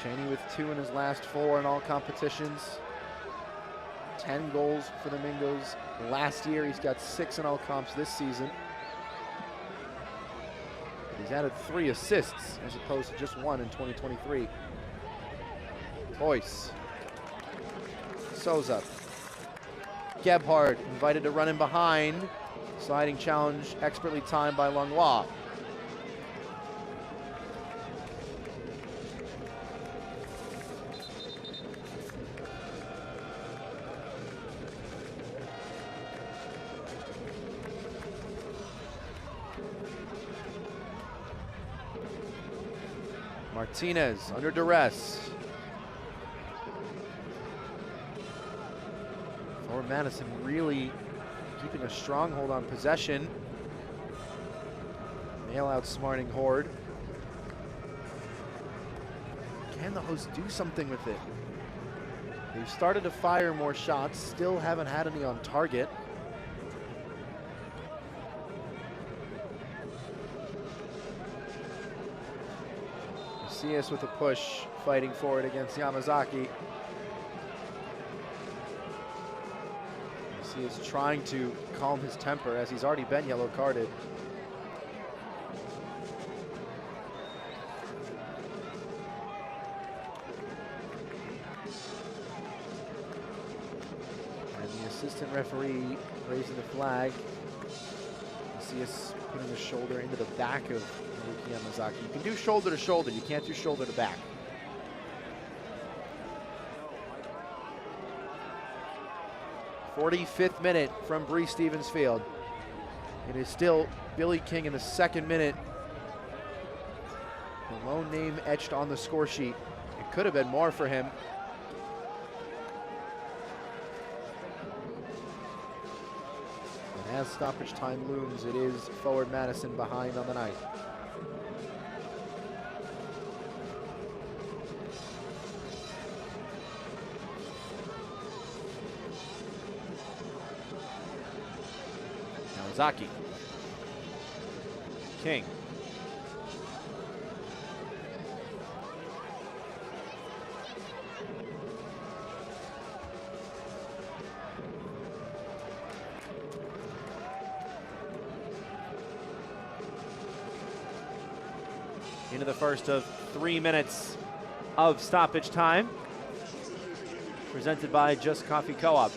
Cheney with 2 in his last 4 in all competitions. 10 goals for the Mingos last year. He's got 6 in all comps this season. He's added 3 assists as opposed to just 1 in 2023. Boyce. Souza. Gebhardt invited to run in behind. Sliding challenge expertly timed by Langlois. Martinez under duress. Forward Madison really keeping a stronghold on possession. Nail outsmarting Horde. Can the hosts do something with it? They've started to fire more shots, still haven't had any on target. Macias with a push, fighting forward against Yamazaki. Macias trying to calm his temper as he's already been yellow carded. Assistant referee raising the flag. Macias putting the shoulder into the back of Naruki Yamazaki. You can do shoulder to shoulder, you can't do shoulder to back. "45th minute from Bree Stevens Field. It is still Billy King in the 2nd minute. The lone name etched on the score sheet. It could have been more for him. As stoppage time looms, it is forward Madison behind on the night. Yamazaki. King. Into the first of 3 minutes of stoppage time, presented by Just Coffee Co-op.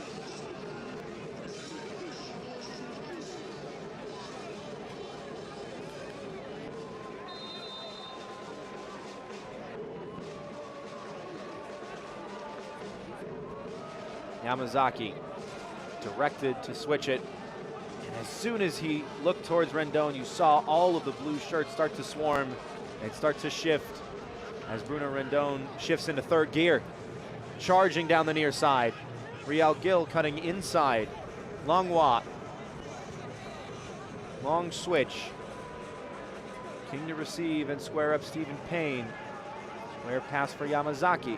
Yamazaki directed to switch it. And as soon as he looked towards Rendon, you saw all of the blue shirts start to swarm and start to shift as Bruno Rendon shifts into 3rd gear. Charging down the near side. Real Gil cutting inside. Longhua. Long switch. King to receive and square up Stephen Payne. Square pass for Yamazaki.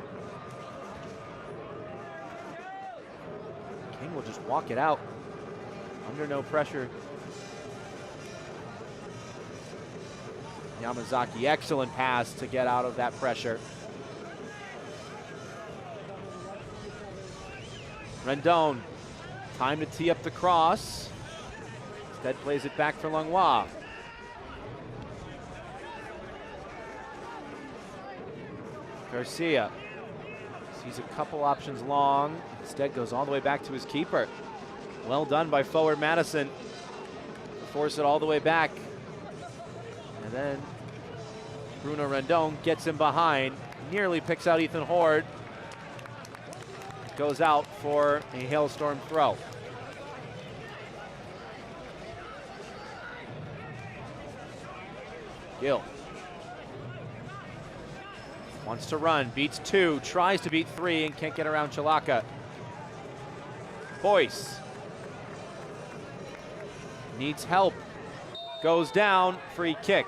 King will just walk it out. Under no pressure. Yamazaki, excellent pass to get out of that pressure. Rendon, time to tee up the cross. Instead plays it back for Longhua. Garcia sees a couple options long. Instead goes all the way back to his keeper. Well done by forward Madison. Force it all the way back. And then Bruno Rendon gets him behind, nearly picks out Ethan Horde. Goes out for a Hailstorm throw. Gil wants to run, beats 2, tries to beat 3 and can't get around Chalaka. Boyce needs help. Goes down, free kick.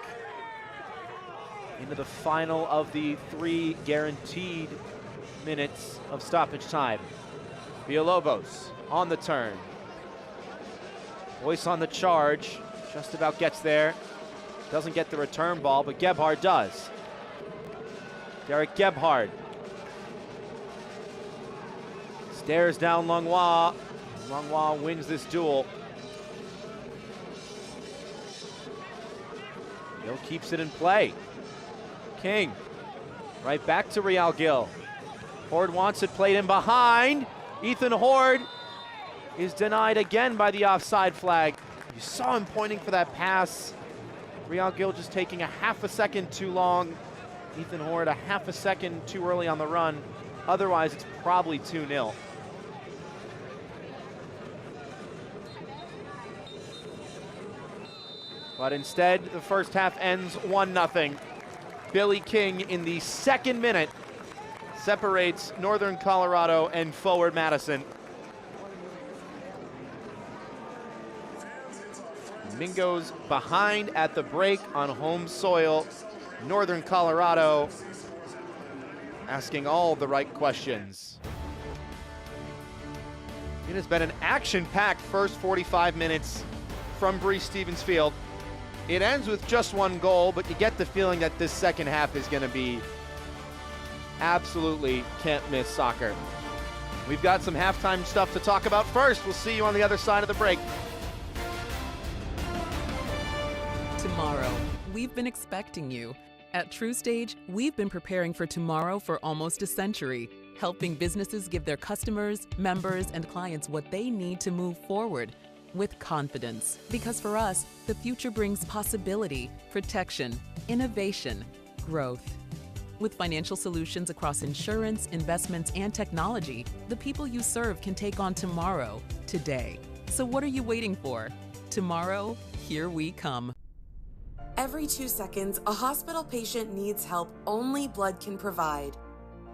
Into the final of the 3 guaranteed minutes of stoppage time. Villalobos on the turn. Boyce on the charge, just about gets there. Doesn't get the return ball, but Gebhard does. Derek Gebhard stares down Longhua. Longhua wins this duel. Gil keeps it in play. King, right back to Real Gil. Horde wants it played in behind. Ethan Horde is denied again by the offside flag. You saw him pointing for that pass. Real Gil just taking a half a second too long. Ethan Horde a half a second too early on the run. Otherwise, it's probably 2-0. But instead, the first half ends 1-0. Billy King in the 2nd minute separates Northern Colorado and Forward Madison. Mingo's behind at the break on home soil. Northern Colorado asking all the right questions. It has been an action-packed first 45 minutes from Breese Stevens Field. It ends with just 1 goal, but you get the feeling that this second half is going to be absolutely can't-miss soccer. We've got some halftime stuff to talk about first. We'll see you on the other side of the break. Tomorrow, we've been expecting you. At TrueStage, we've been preparing for tomorrow for almost a century, helping businesses give their customers, members, and clients what they need to move forward with confidence. Because for us, the future brings possibility, protection, innovation, growth. With financial solutions across insurance, investments, and technology, the people you serve can take on tomorrow, today. So what are you waiting for? Tomorrow, here we come. Every 2 seconds, a hospital patient needs help only blood can provide.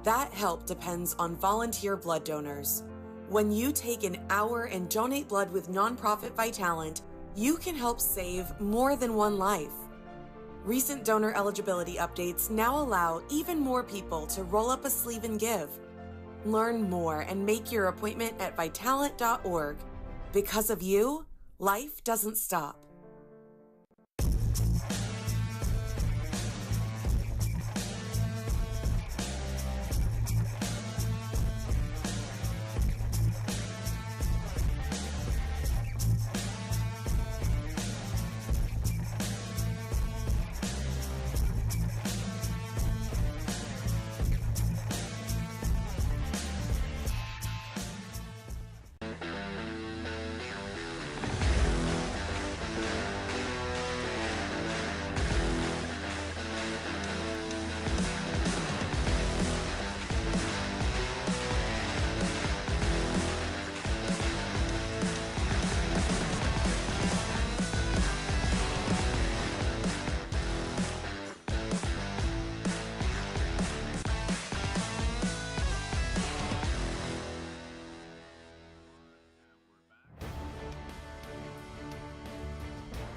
That help depends on volunteer blood donors. When you take an hour and donate blood with nonprofit Vitalant, you can help save more than 1 life. Recent donor eligibility updates now allow even more people to roll up a sleeve and give. Learn more and make your appointment at Vitalant.org. Because of you, life doesn't stop.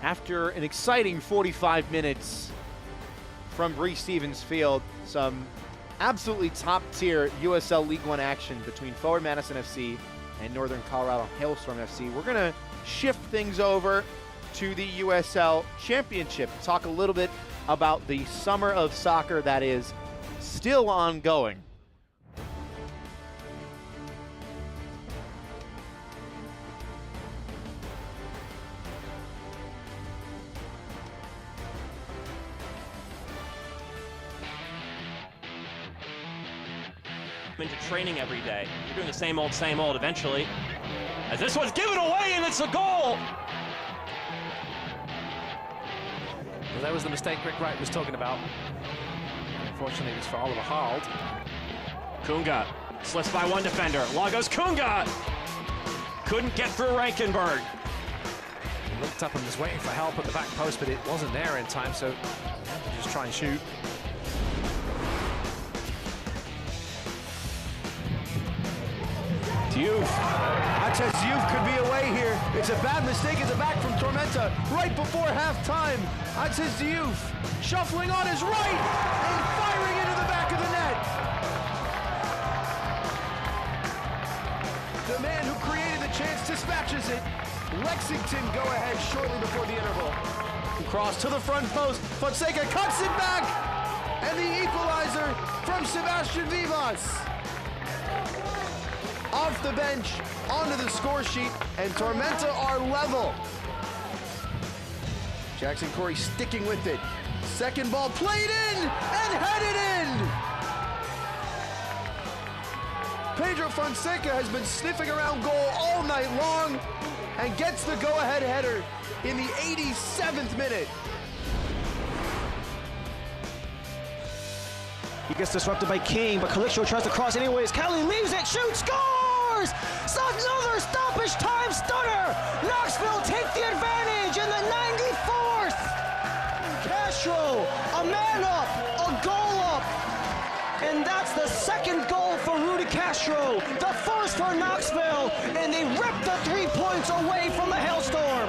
After an exciting 45 minutes from Breese Stevens Field, some absolutely top-tier USL League One action between Forward Madison FC and Northern Colorado Hailstorm FC. We're going to shift things over to the USL Championship, talk a little bit about the summer of soccer that is still ongoing. Into training every day. You're doing the same old eventually. As this one's given away and it's a goal! Well, that was the mistake Rick Wright was talking about. Unfortunately, it was for Oliver Hald. Kunga slips by 1 defender. Long goes Kunga! Couldn't get through Rankenberg. He looked up and was waiting for help at the back post, but it wasn't there in time, so he had to just try and shoot. Youth. Atez Youth could be away here. It's a bad mistake at the back from Tormenta right before halftime. Atez Youth shuffling on his right and firing into the back of the net. The man who created the chance dispatches it. Lexington go ahead shortly before the interval. Cross to the front post. Fonseca cuts it back. And the equalizer from Sebastian Vivas. Off the bench, onto the score sheet, and Tormenta are level. Jackson Corey sticking with it. Second ball played in and headed in. Pedro Fonseca has been sniffing around goal all night long and gets the go-ahead header in the 87th minute. He gets disrupted by King, but Calixto tries to cross anyways. Kelly leaves it, shoots, scores! Another stoppage time stunner! Knoxville take the advantage in the 94th! Castro a man up, a goal up. And that's the second goal for Rudy Castro, the first for Knoxville, and they rip the 3 points away from the Hailstorm.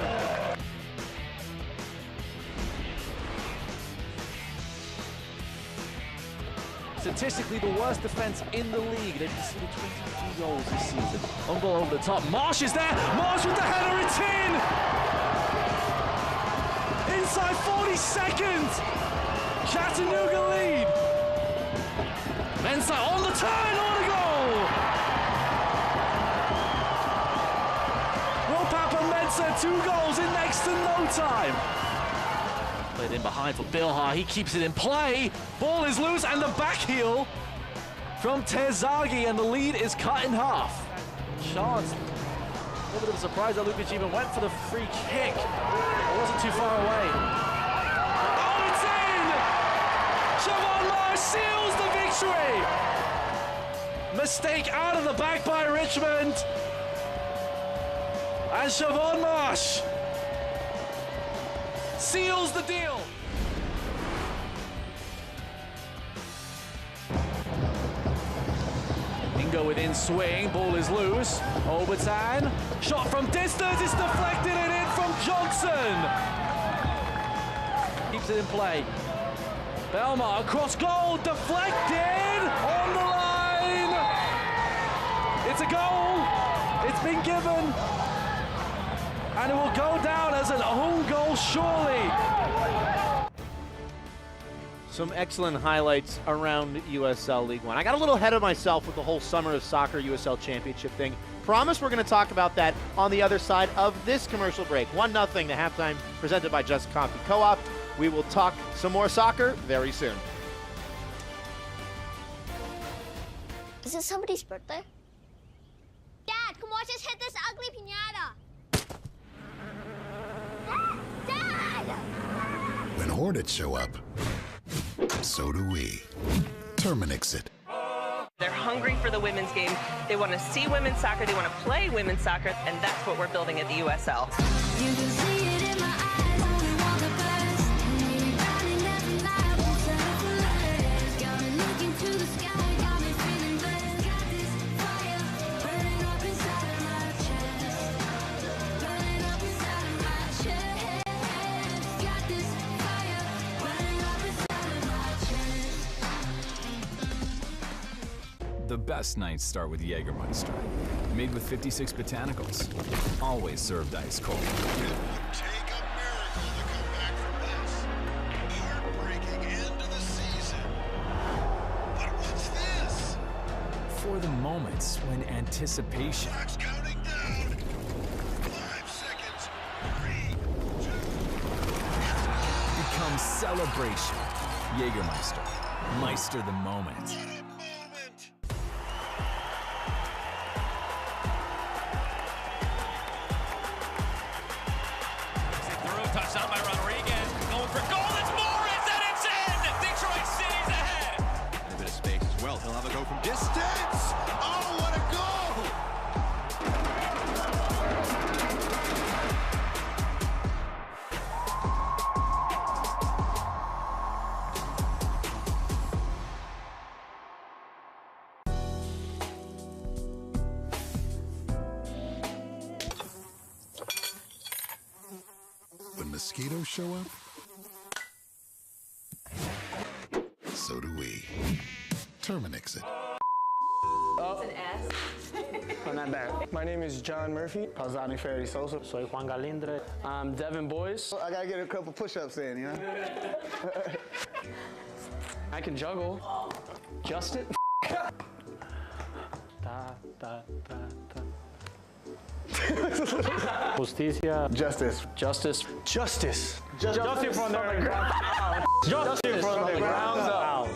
Statistically, the worst defense in the league. They've conceded 22 goals this season. On goal over the top. Marsh is there. Marsh with the header. It's in. Inside 40 seconds. Chattanooga lead. Mensah on the turn. On the goal. Will Papa Mensah 2 goals in next to no time. Played in behind for Bilhar, he keeps it in play. Ball is loose and the back heel from Terzaghi, and the lead is cut in half. Chance, a little bit of a surprise that Lukic even went for the free kick. It wasn't too far away. Oh, it's in! Siobhan Marsh seals the victory! Mistake out of the back by Richmond. And Siobhan Marsh seals the deal. Ingo within swing, ball is loose. Obertan, shot from distance, it's deflected and in from Johnson. Keeps it in play. Belmar across goal, deflected on the line. It's a goal, it's been given. And it will go down as an own goal, surely. Some excellent highlights around USL League One. I got a little ahead of myself with the whole Summer of Soccer USL Championship thing. Promise we're going to talk about that on the other side of this commercial break. 1-0 to halftime, presented by Just Coffee Co-op. We will talk some more soccer very soon. Is it somebody's birthday? Dad, come watch us hit this ugly piñata. Dad! When Hornets show up, so do we. Terminix it. They're hungry for the women's game. They want to see women's soccer. They want to play women's soccer, and that's what we're building at the USL. You can see it in my eyes, only want the best. Maybe running every night, won't settle for less. Got me looking to the sky, got me feeling blessed. Got this fire burning up inside of my chest. Burning up inside of my chest. Got this fire burning up inside of my chest. The best nights start with Jägermeister. Made with 56 botanicals. Always served ice cold. Take a miracle to come back from this. Heartbreaking end to the season. But what's this? For the moments when anticipation Clock's counting down. 5 seconds. 3, 2. becomes celebration. Jägermeister. Meister the moment. What a moment. Touchdown by Rodriguez. Going for goal. It's Morris, and it's in. Detroit City's ahead. And a bit of space as well. He'll have a go from distance. Oh, what a goal! When mosquitoes show up, so do we. Terminix it. It's an S. Oh, not bad. My name is John Murphy. Pausani Ferry Sosa. Soy Juan Galindre. I'm Devin Boyce. I gotta get a couple push-ups in, you know? I can juggle. Justin. Da, da, da, da. Justicia. Justice. Justice. Justice. Justice from the ground. Justice from the ground up.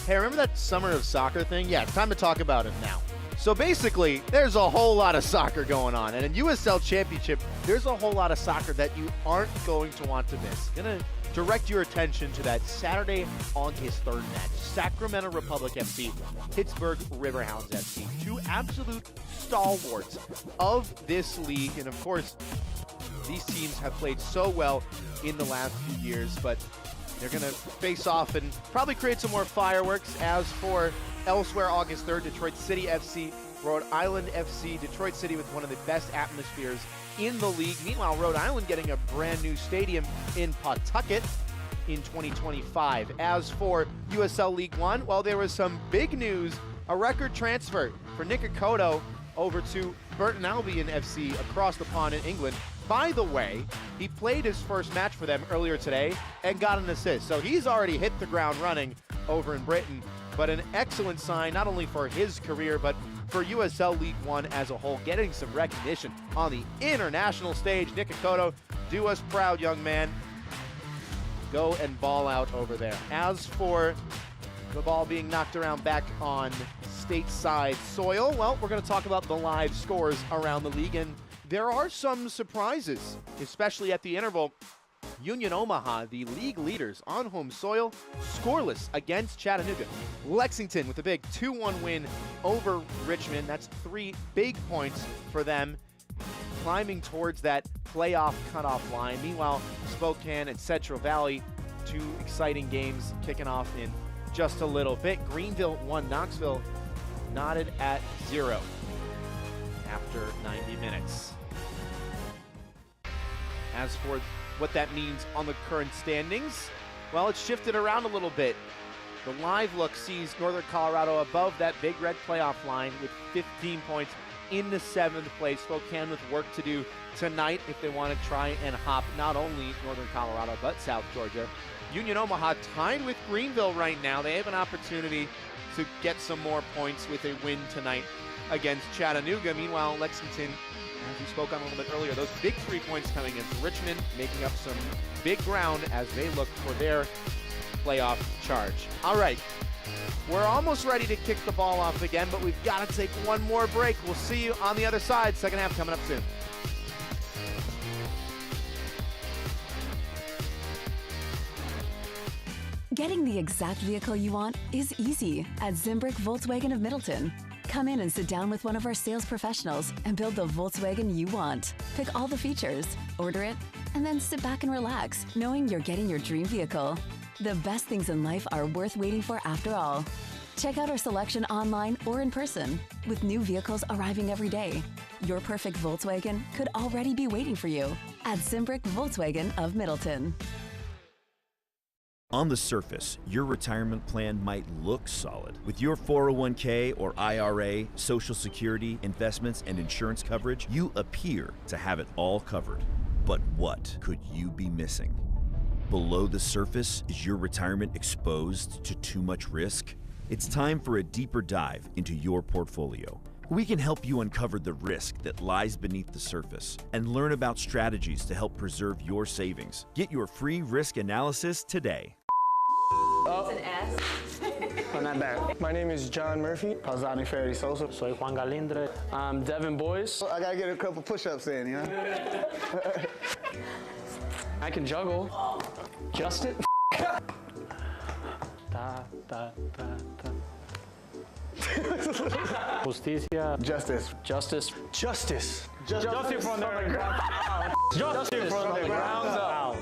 Hey, remember that Summer of Soccer thing? Yeah, it's time to talk about it now. So basically, there's a whole lot of soccer going on. And in USL Championship, there's a whole lot of soccer that you aren't going to want to miss. Gonna direct your attention to that Saturday, August 3rd match. Sacramento Republic FC, Pittsburgh Riverhounds FC. Two absolute stalwarts of this league. And of course, these teams have played so well in the last few years, but they're going to face off and probably create some more fireworks. As for elsewhere, August 3rd, Detroit City FC, Rhode Island FC. Detroit City with one of the best atmospheres in the league. Meanwhile, Rhode Island getting a brand new stadium in Pawtucket in 2025. As for USL League One, well, there was some big news. A record transfer for Nick Akoto over to Burton Albion FC across the pond in England. By the way, he played his first match for them earlier today and got an assist. So he's already hit the ground running over in Britain. But an excellent sign, not only for his career, but for USL League One as a whole, getting some recognition on the international stage. Nick Akoto, do us proud, young man. Go and ball out over there. As for the ball being knocked around back on stateside soil, well, we're going to talk about the live scores around the league, and there are some surprises, especially at the interval. Union Omaha, the league leaders on home soil, scoreless against Chattanooga. Lexington with a big 2-1 win over Richmond. That's 3 big points for them, climbing towards that playoff cutoff line. Meanwhile, Spokane and Central Valley, 2 exciting games kicking off in just a little bit. Greenville 1, Knoxville knotted at 0 after 90 minutes. As for what that means on the current standings, well, it's shifted around a little bit. The live look sees Northern Colorado above that big red playoff line with 15 points in the 7th place. Spokane with work to do tonight if they want to try and hop not only Northern Colorado but South Georgia. Union Omaha tied with Greenville right now. They have an opportunity to get some more points with a win tonight against Chattanooga. Meanwhile, Lexington, as we spoke on a little bit earlier, those big 3 points coming against Richmond, making up some big ground as they look for their playoff charge. All right, we're almost ready to kick the ball off again, but we've got to take one more break. We'll see you on the other side. Second half coming up soon. Getting the exact vehicle you want is easy at Zimbrick Volkswagen of Middleton. Come in and sit down with one of our sales professionals and build the Volkswagen you want. Pick all the features, order it, and then sit back and relax, knowing you're getting your dream vehicle. The best things in life are worth waiting for after all. Check out our selection online or in person. With new vehicles arriving every day, your perfect Volkswagen could already be waiting for you at Zimbrick Volkswagen of Middleton. On the surface, your retirement plan might look solid. With your 401k or IRA, Social Security, investments, and insurance coverage, you appear to have it all covered. But what could you be missing? Below the surface, is your retirement exposed to too much risk? It's time for a deeper dive into your portfolio. We can help you uncover the risk that lies beneath the surface and learn about strategies to help preserve your savings. Get your free risk analysis today. It's an S. On that back. My name is John Murphy. Pausani Ferry Sosa. Soy Juan Galindre. I'm Devin Boyce. I gotta get a couple push-ups in, you know? I can juggle. Justin. Da, da, da, da. Justicia. Justice. Justice. Justice. Justice from the ground. Justice from the ground up.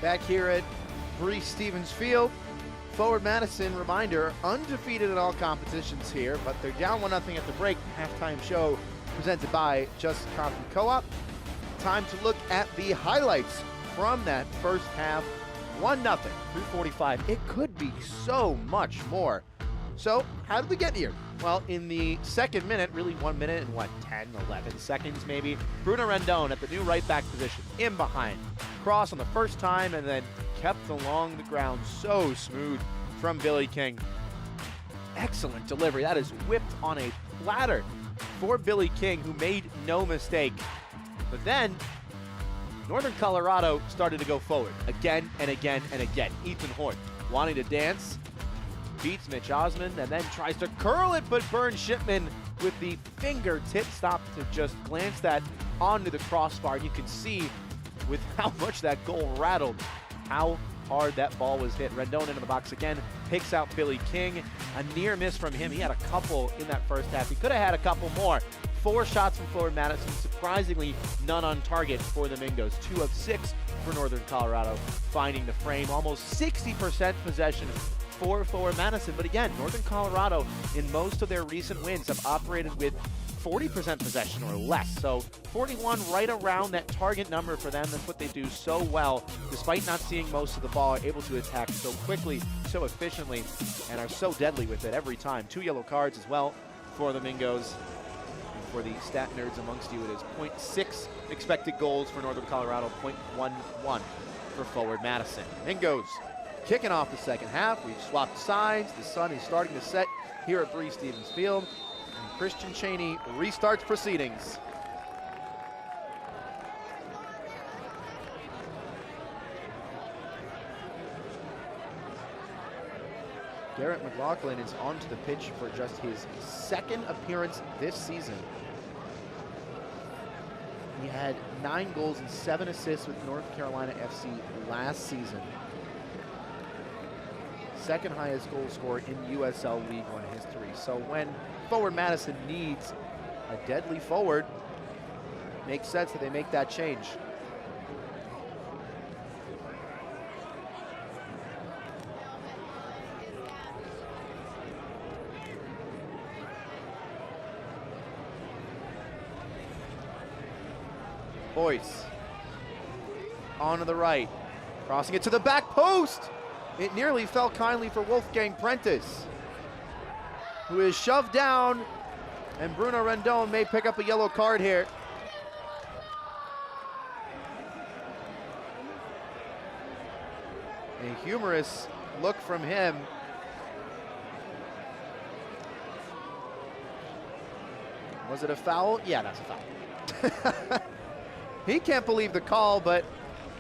Back here at Breese Stevens Field, Forward Madison, reminder, undefeated in all competitions here, but they're down 1-0 at the break. Halftime show presented by Just Coffee Co-op. Time to look at the highlights from that first half. 1-0 through 45. It could be so much more. So how did we get here? Well, in the second minute, really 1 minute and what, 10, 11 seconds maybe, Bruno Rendon at the new right back position, in behind. Cross on the first time and then kept along the ground, so smooth from Billy King. Excellent delivery. That is whipped on a platter for Billy King, who made no mistake. But then Northern Colorado started to go forward again and again and again. Ethan Hort wanting to dance, beats Mitch Osmond, and then tries to curl it, but Burn Shipman with the fingertip stop to just glance that onto the crossbar. You can see with how much that goal rattled, how hard that ball was hit. Rendon into the box again, picks out Billy King. A near miss from him. He had a couple in that first half. He could have had a couple more. 4 shots from forward Madison, surprisingly none on target for the Mingos. 2 of 6 for Northern Colorado, finding the frame. Almost 60% possession for forward Madison. But again, Northern Colorado in most of their recent wins have operated with 40% possession or less. So 41 right around that target number for them. That's what they do so well. Despite not seeing most of the ball, are able to attack so quickly, so efficiently, and are so deadly with it every time. 2 yellow cards as well for the Mingos. And for the stat nerds amongst you, it is 0.6 expected goals for Northern Colorado, 0.11 for forward Madison. Mingos kicking off the second half. We've swapped sides. The sun is starting to set here at Bree Stevens Field. And Christian Cheney restarts proceedings. Garrett McLaughlin is onto the pitch for just his second appearance this season. He had 9 goals and 7 assists with North Carolina FC last season. Second highest goal scorer in USL League One history. So when forward Madison needs a deadly forward, it makes sense that they make that change. Boyce on to the right, crossing it to the back post. It nearly fell kindly for Wolfgang Prentice, who is shoved down, and Bruno Rendon may pick up a yellow card here. A humorous look from him. Was it a foul? Yeah, that's a foul. He can't believe the call, but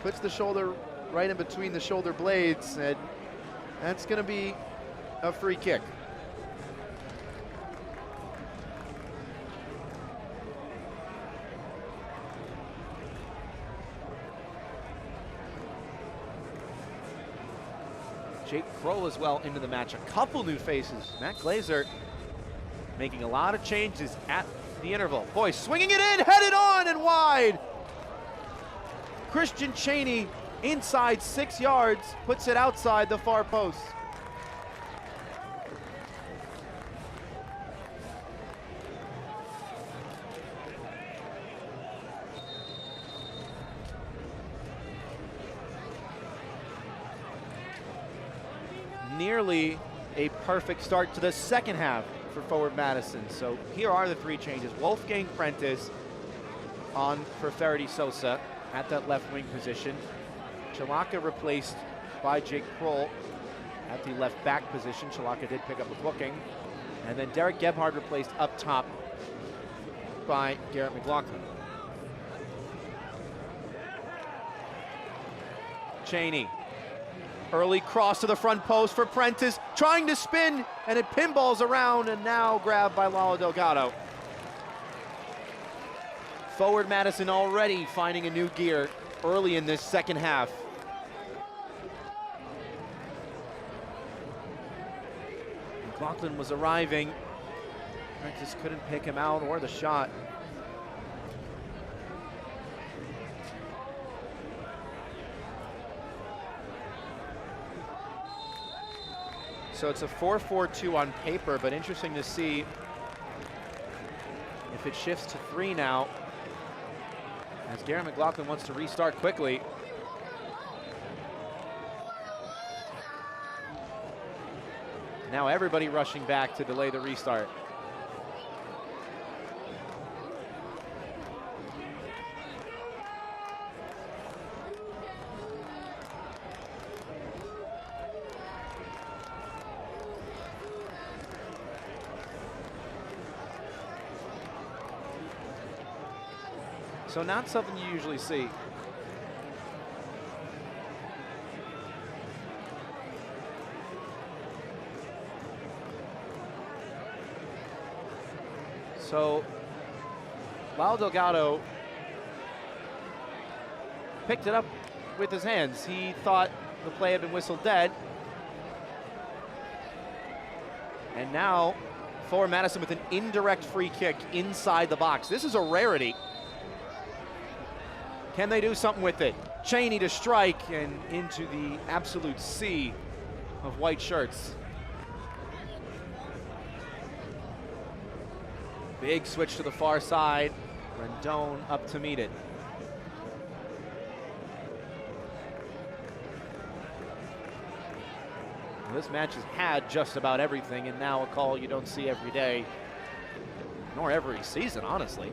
puts the shoulder right in between the shoulder blades, and that's going to be a free kick. Jake Kroll as well into the match. A couple new faces. Matt Glazer making a lot of changes at the interval. Boyce swinging it in, headed on and wide. Christian Cheney inside 6 yards, puts it outside the far post. Nearly a perfect start to the second half for forward Madison. So here are the 3 changes. Wolfgang Prentice on for Faraday Sosa at that left wing position. Chalaka replaced by Jake Kroll at the left back position. Chalaka did pick up a booking. And then Derek Gebhard replaced up top by Garrett McLaughlin. Cheney. Early cross to the front post for Prentice, trying to spin, and it pinballs around, and now grabbed by Lalo Delgado. Forward Madison already finding a new gear early in this second half. McLaughlin was arriving. Prentice couldn't pick him out or the shot. So it's a 4-4-2 on paper, but interesting to see if it shifts to 3 now, as Garrett McLaughlin wants to restart quickly. Now everybody rushing back to delay the restart. So not something you usually see. So Lau Delgado picked it up with his hands. He thought the play had been whistled dead. And now forward Madison with an indirect free kick inside the box. This is a rarity. Can they do something with it? Cheney to strike and into the absolute sea of white shirts. Big switch to the far side. Rendon up to meet it. This match has had just about everything, and now a call you don't see every day, nor every season, honestly.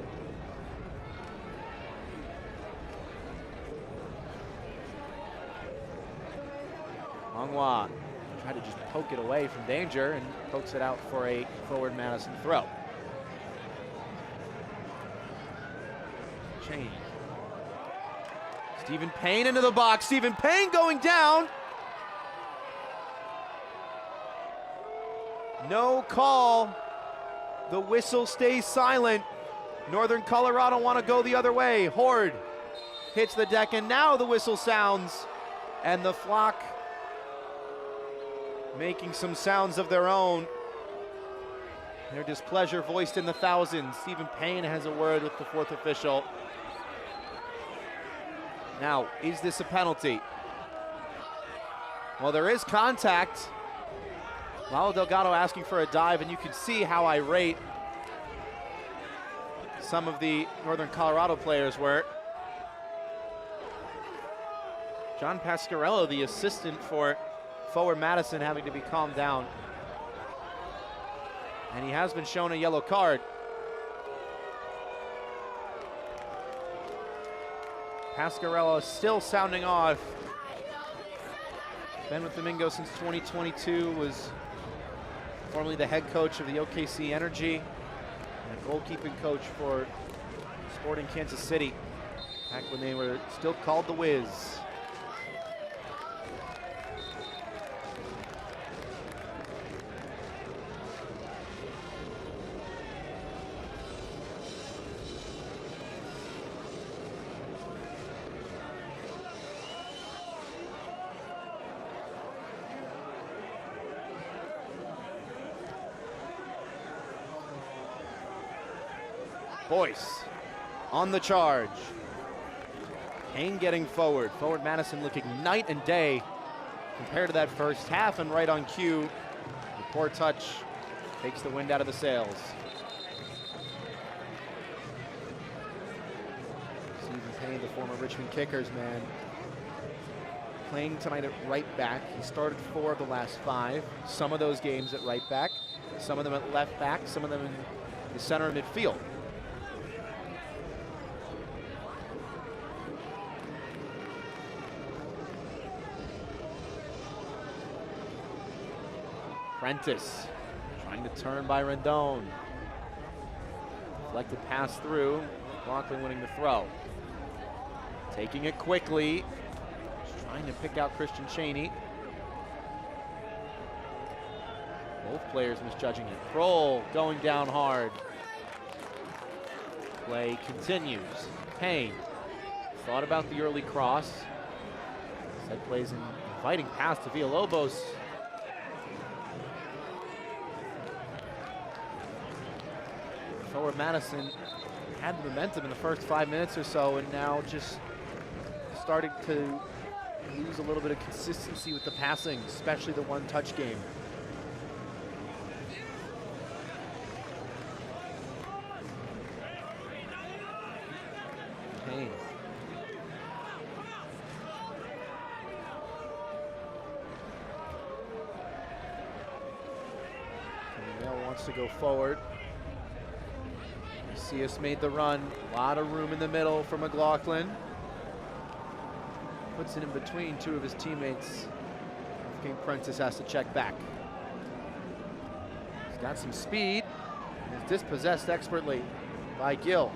Longhua tried to just poke it away from danger and pokes it out for a forward Madison throw. Cheney. Stephen Payne into the box. Stephen Payne going down. No call. The whistle stays silent. Northern Colorado want to go the other way. Horde hits the deck, and now the whistle sounds, and the flock making some sounds of their own. Their displeasure voiced in the thousands. Stephen Payne has a word with the fourth official. Now, is this a penalty? Well, there is contact. Lalo Delgado asking for a dive, and you can see how irate some of the Northern Colorado players were. John Pasquarello, the assistant for forward Madison, having to be calmed down. And he has been shown a yellow card. Pasquarello is still sounding off. Been with Domingo since 2022, was formerly the head coach of the OKC Energy and a goalkeeping coach for Sporting Kansas City, back when they were still called the Wiz. Boyce on the charge. Payne getting forward. Forward Madison looking night and day compared to that first half, and right on cue. The poor touch takes the wind out of the sails. Stephen Payne, the former Richmond Kickers man, playing tonight at right back. He started 4 of the last 5. Some of those games at right back, some of them at left back, some of them in the center of midfield. Prentice trying to turn by Rendon. Deflected pass through. Rockland winning the throw. Taking it quickly. Just trying to pick out Christian Cheney. Both players misjudging it. Kroll going down hard. Play continues. Payne thought about the early cross. Instead plays an inviting pass to Villalobos. Forward Madison had the momentum in the first 5 minutes or so, and now just starting to lose a little bit of consistency with the passing, especially the one-touch game. Payne. wants to go forward. Macias made the run. A lot of room in the middle for McLaughlin. Puts it in between two of his teammates. King Prentice has to check back. He's got some speed. He's dispossessed expertly by Gil.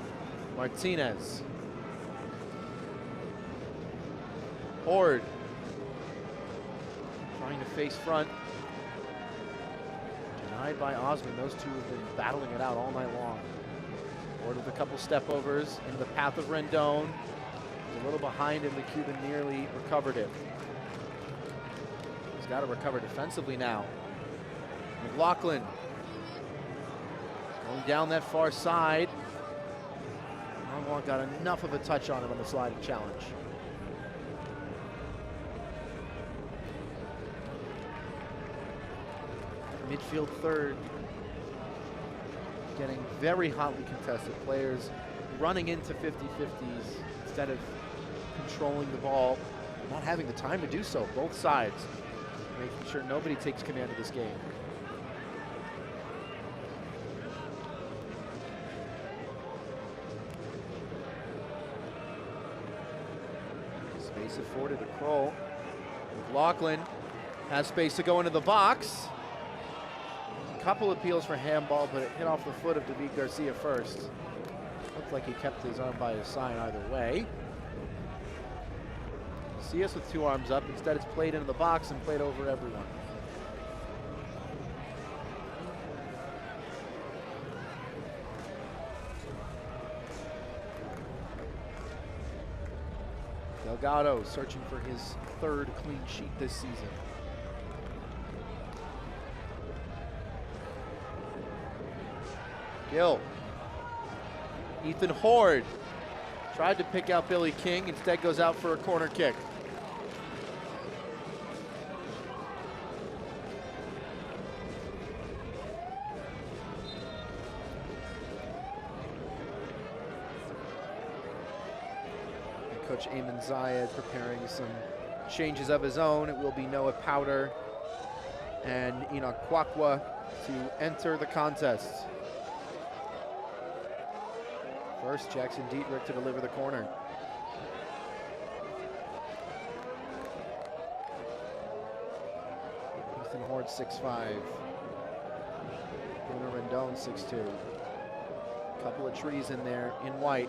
Martinez. Horde. Trying to face front. Denied by Osmond. Those two have been battling it out all night long. Horde with a couple step overs into the path of Rendon. A little behind him, the Cuban nearly recovered it. He's got to recover defensively now. McLaughlin going down that far side. Longwall got enough of a touch on it on the sliding challenge. Midfield third. Getting very hotly contested. Players running into 50-50s instead of controlling the ball. Not having the time to do so, both sides. Making sure nobody takes command of this game. Space afforded to Kroll. McLaughlin has space to go into the box. A couple appeals for handball, but it hit off the foot of David Garcia first. Looked like he kept his arm by his side either way. Macias with two arms up. Instead, it's played into the box and played over everyone. Delgado searching for his third clean sheet this season. Gill. Ethan Horde tried to pick out Billy King, instead goes out for a corner kick. And Coach Ayman Zayed preparing some changes of his own. It will be Noah Powder and Enoch Kwakwa to enter the contest. First, Jackson Dietrich to deliver the corner. Ethan Horde 6'5". Bruno Rendon 6'2". Couple of trees in there in white.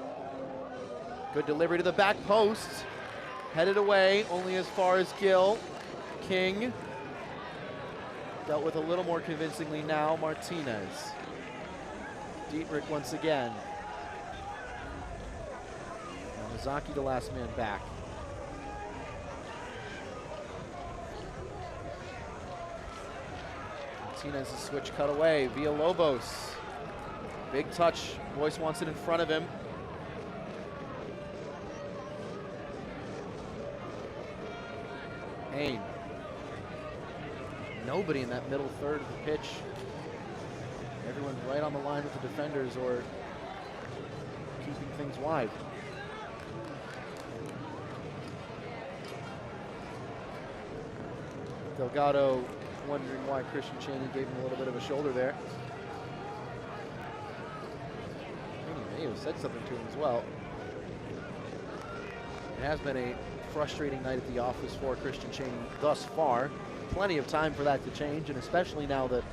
Good delivery to the back post. Headed away, only as far as Gill. King dealt with a little more convincingly now. Martinez. Dietrich once again. Yamazaki, the last man back. Martinez's switch cut away. Villalobos. Big touch. Boyce wants it in front of him. Hain. Nobody in that middle third of the pitch. Everyone's right on the line with the defenders or keeping things wide. Delgado wondering why Christian Chaney gave him a little bit of a shoulder there. He may have said something to him as well. It has been a frustrating night at the office for Christian Chaney thus far. Plenty of time for that to change, and especially now that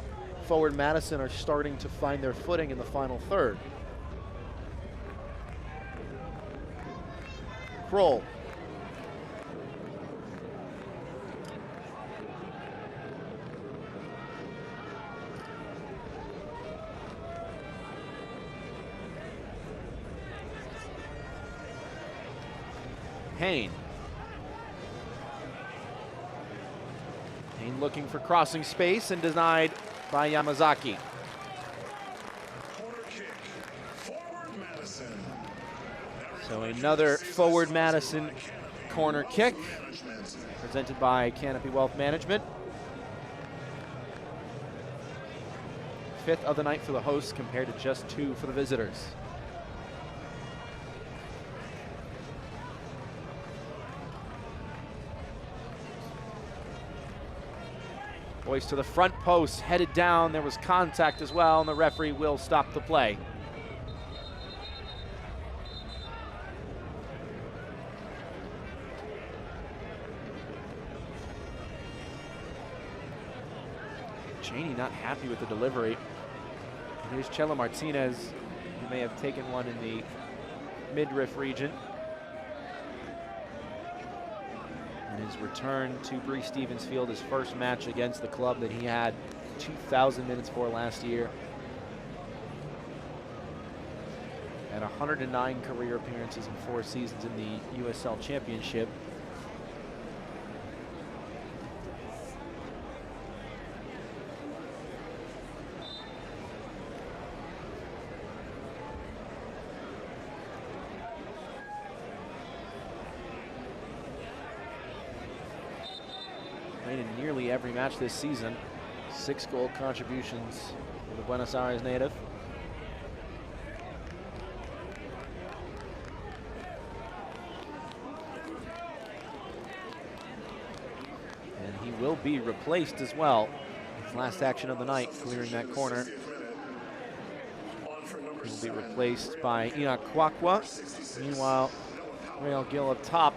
forward Madison are starting to find their footing in the final third. Kroll. Hain. Hain looking for crossing space and denied by Yamazaki. So another forward Madison corner kick presented by Canopy Wealth Management. Fifth of the night for the hosts compared to just 2 for the visitors. Boyce to the front post, headed down. There was contact as well, and the referee will stop the play. Cheney not happy with the delivery. And here's Chelo Martinez, who may have taken one in the midriff region. And his return to Bree Stevens Field, his first match against the club that he had 2,000 minutes for last year. Had 109 career appearances in 4 seasons in the USL Championship. Played in nearly every match this season. 6 goal contributions for the Buenos Aires native. And he will be replaced as well. His last action of the night, clearing that corner. He will be replaced by Enoch Kwakwa. Meanwhile, Rael Gill up top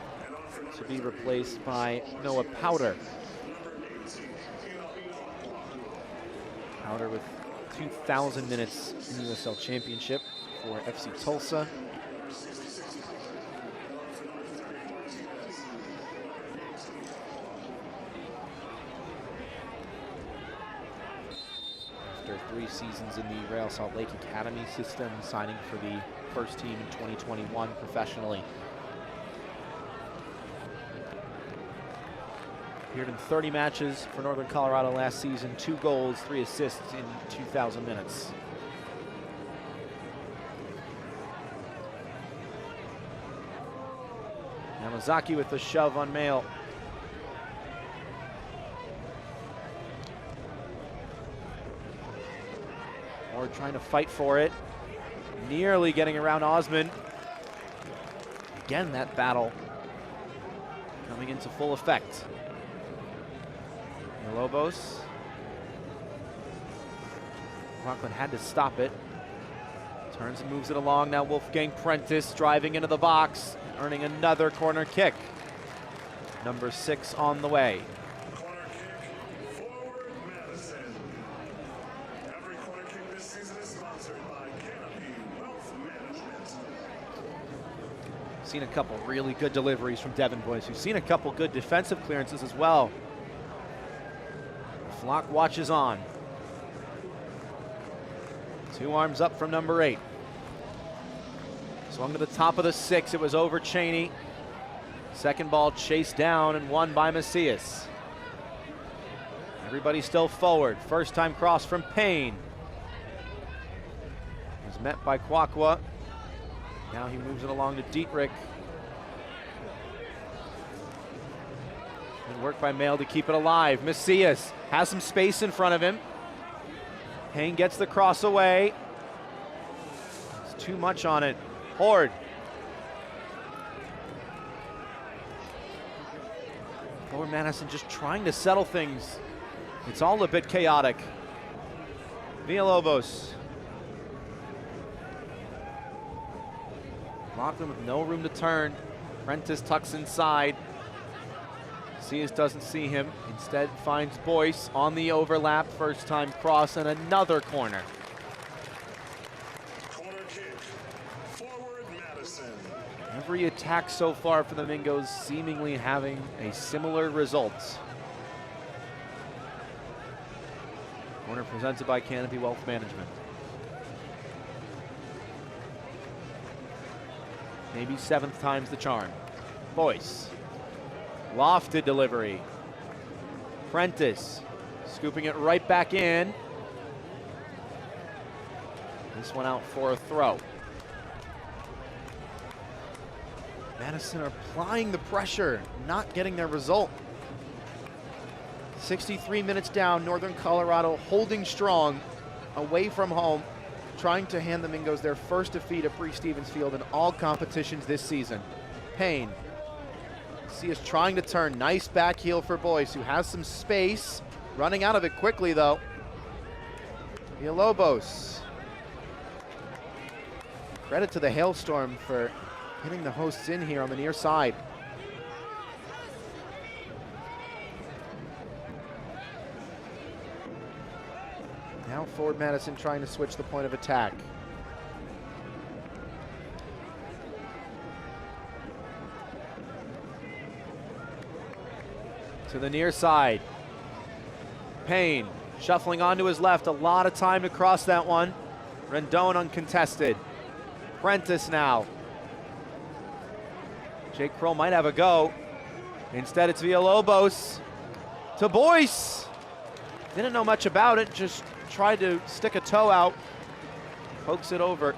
to be replaced by Noah Powder. Powder with 2,000 minutes in the USL Championship for FC Tulsa. After 3 seasons in the Real Salt Lake Academy system, signing for the first team in 2021 professionally. Appeared in 30 matches for Northern Colorado last season, 2 goals, 3 assists in 2,000 minutes. Yamazaki with the shove on Mail. Or trying to fight for it. Nearly getting around Osman. Again, that battle coming into full effect. Lobos. Rockland had to stop it. Turns and moves it along. Now Wolfgang Prentice driving into the box, earning another corner kick. Number 6 on the way. Corner kick, forward Madison. Every corner kick this season is sponsored by Canopy Wealth Management. Seen a couple really good deliveries from Devon boys. We've seen a couple good defensive clearances as well. Flock watches on. 2 arms up from number 8. Swung to the top of the 6. It was over Cheney. Second ball chased down and won by Macias. Everybody still forward. First time cross from Payne. Was met by Kwakwa. Now he moves it along to Dietrich. Good work by Mail to keep it alive. Macias has some space in front of him. Payne gets the cross away. It's too much on it. Horde. Forward Madison just trying to settle things. It's all a bit chaotic. Villalobos. Lachlan with no room to turn. Prentice tucks inside. Macias doesn't see him, instead finds Boyce on the overlap, first time cross and another corner. Corner kick, forward Madison. Every attack so far for the Mingos seemingly having a similar result. Corner presented by Canopy Wealth Management. Maybe 7th time's the charm. Boyce. Lofted delivery. Prentice scooping it right back in. This one out for a throw. Madison are applying the pressure, not getting their result. 63 minutes down, Northern Colorado holding strong away from home, trying to hand the Mingos their first defeat at Bree Stevens Field in all competitions this season. Payne. See us trying to turn. Nice back heel for Boyce, who has some space. Running out of it quickly, though. Villalobos. Credit to the Hailstorm for hitting the hosts in here on the near side. Now forward Madison trying to switch the point of attack. To the near side. Payne shuffling onto his left. A lot of time to cross that one. Rendon uncontested. Prentice now. Jake Kroll might have a go. Instead, it's Villalobos to Boyce. Didn't know much about it, just tried to stick a toe out. Pokes it over.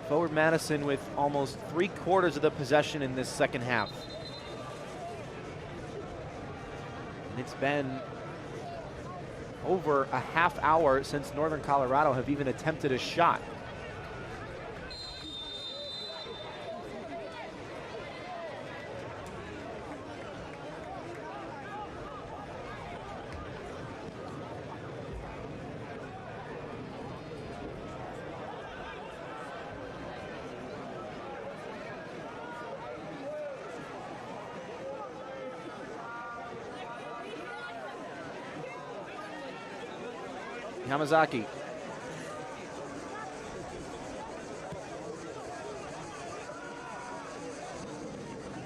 Forward Madison with almost 3/4 of the possession in this second half. And it's been over a half hour since Northern Colorado have even attempted a shot. Yamazaki.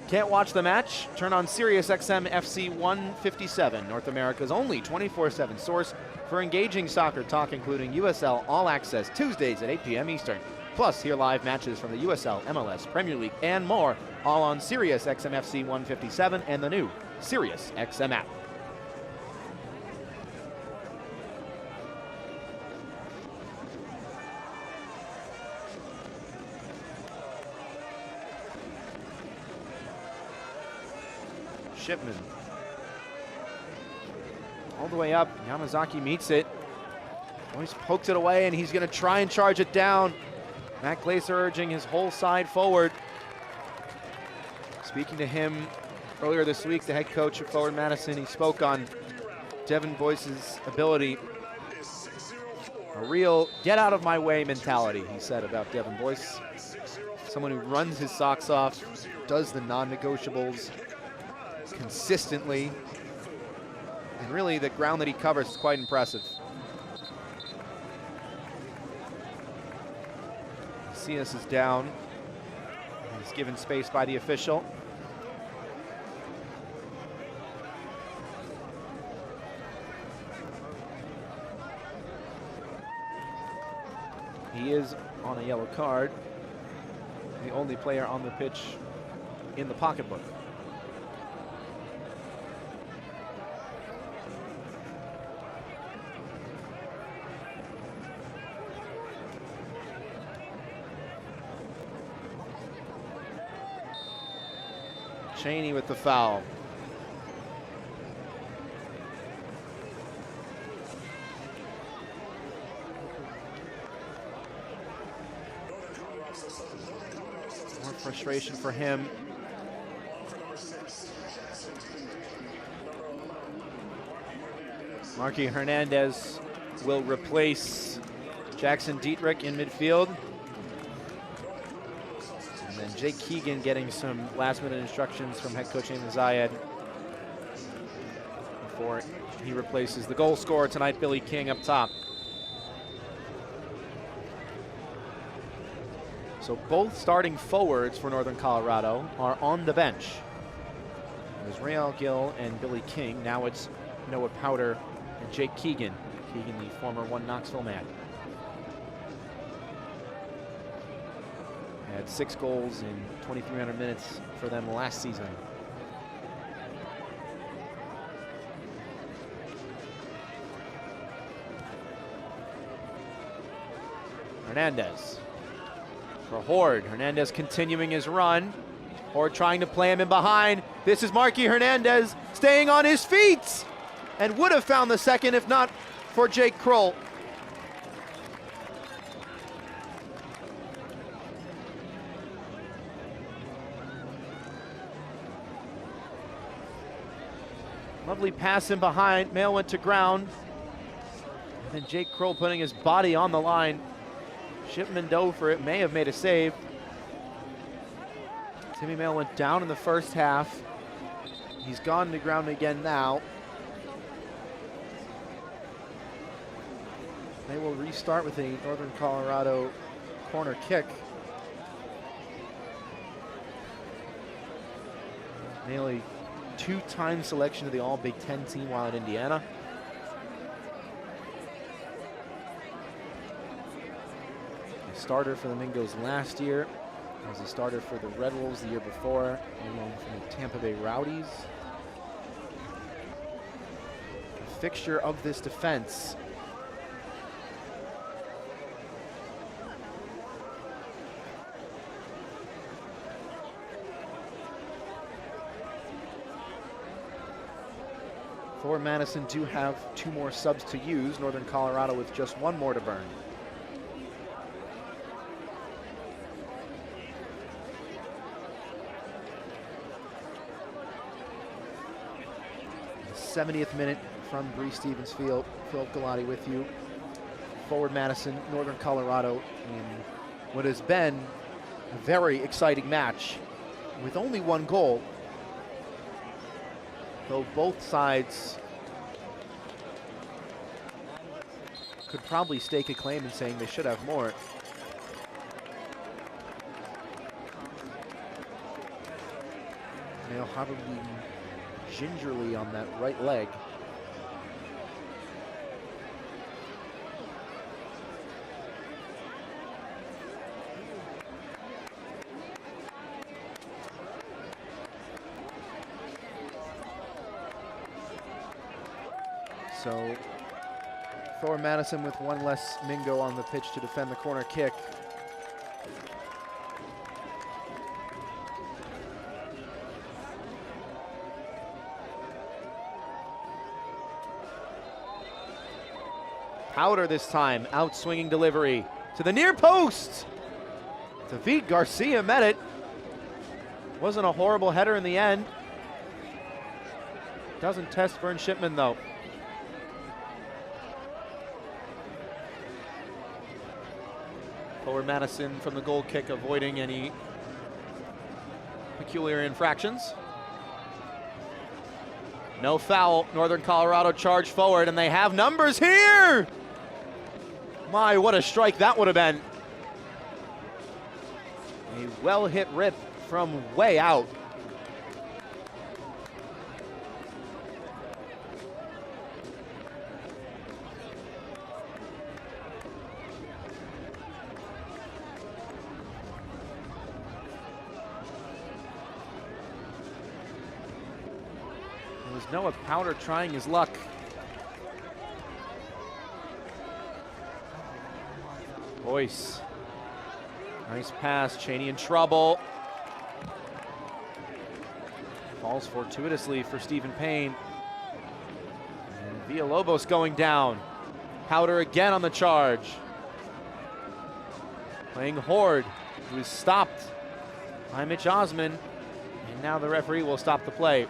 Can't watch the match? Turn on SiriusXM FC 157, North America's only 24/7 source for engaging soccer talk, including USL All Access Tuesdays at 8 p.m. Eastern. Plus, hear live matches from the USL, MLS, Premier League, and more, all on SiriusXM FC 157 and the new SiriusXM app. Shipman. All the way up, Yamazaki meets it. Boyce pokes it away and he's gonna try and charge it down. Matt Glaser urging his whole side forward. Speaking to him earlier this week, the head coach of Forward Madison, he spoke on Devin Boyce's ability. A real get out of my way mentality, he said about Devin Boyce. Someone who runs his socks off, does the non-negotiables consistently, and really the ground that he covers is quite impressive. Cias is down. He's given space by the official. He is on a yellow card. The only player on the pitch in the pocketbook. Cheney with the foul. More frustration for him. Marky Hernandez will replace Jackson Dietrich in midfield. And then Jake Keegan getting some last-minute instructions from head coach Eamon Zayed before he replaces the goal scorer tonight, Billy King, up top. So both starting forwards for Northern Colorado are on the bench. There's Rael Gill and Billy King. Now it's Noah Powder and Jake Keegan. Keegan, the former One Knoxville man. Had 6 goals in 2,300 minutes for them last season. Hernandez for Horde. Hernandez continuing his run. Horde trying to play him in behind. This is Marky Hernandez staying on his feet and would have found the second if not for Jake Kroll. Lovely pass in behind. Mail went to ground. And then Jake Kroll putting his body on the line. Shipman dove for it, may have made a save. Timmy Mail went down in the first half. He's gone to ground again now. They will restart with a Northern Colorado corner kick. Nearly two-time selection to the All-Big Ten team while at Indiana. A starter for the Mingos last year. Was a starter for the Red Wolves the year before, along from the Tampa Bay Rowdies. A fixture of this defense. For Madison do have 2 more subs to use, Northern Colorado with just 1 more to burn. The 70th minute from Bree Stevens Field. Philip Galati with you. Forward Madison, Northern Colorado in what has been a very exciting match with only 1 goal. Though both sides could probably stake a claim in saying they should have more. Now Haberlin gingerly on that right leg. So Thor Madison with 1 less Mingo on the pitch to defend the corner kick. Powder this time, out swinging delivery to the near post. David Garcia met it. Wasn't a horrible header in the end. Doesn't test Vern Shipman though. Forward Madison from the goal kick, avoiding any peculiar infractions. No foul. Northern Colorado charged forward, and they have numbers here. My, what a strike that would have been. A well-hit rip from way out. It was Noah Powder trying his luck. Boyce. Nice pass. Cheney in trouble. Falls fortuitously for Stephen Payne. And Villalobos going down. Powder again on the charge. Playing Horde, who is stopped by Mitch Osman. And now the referee will stop the play.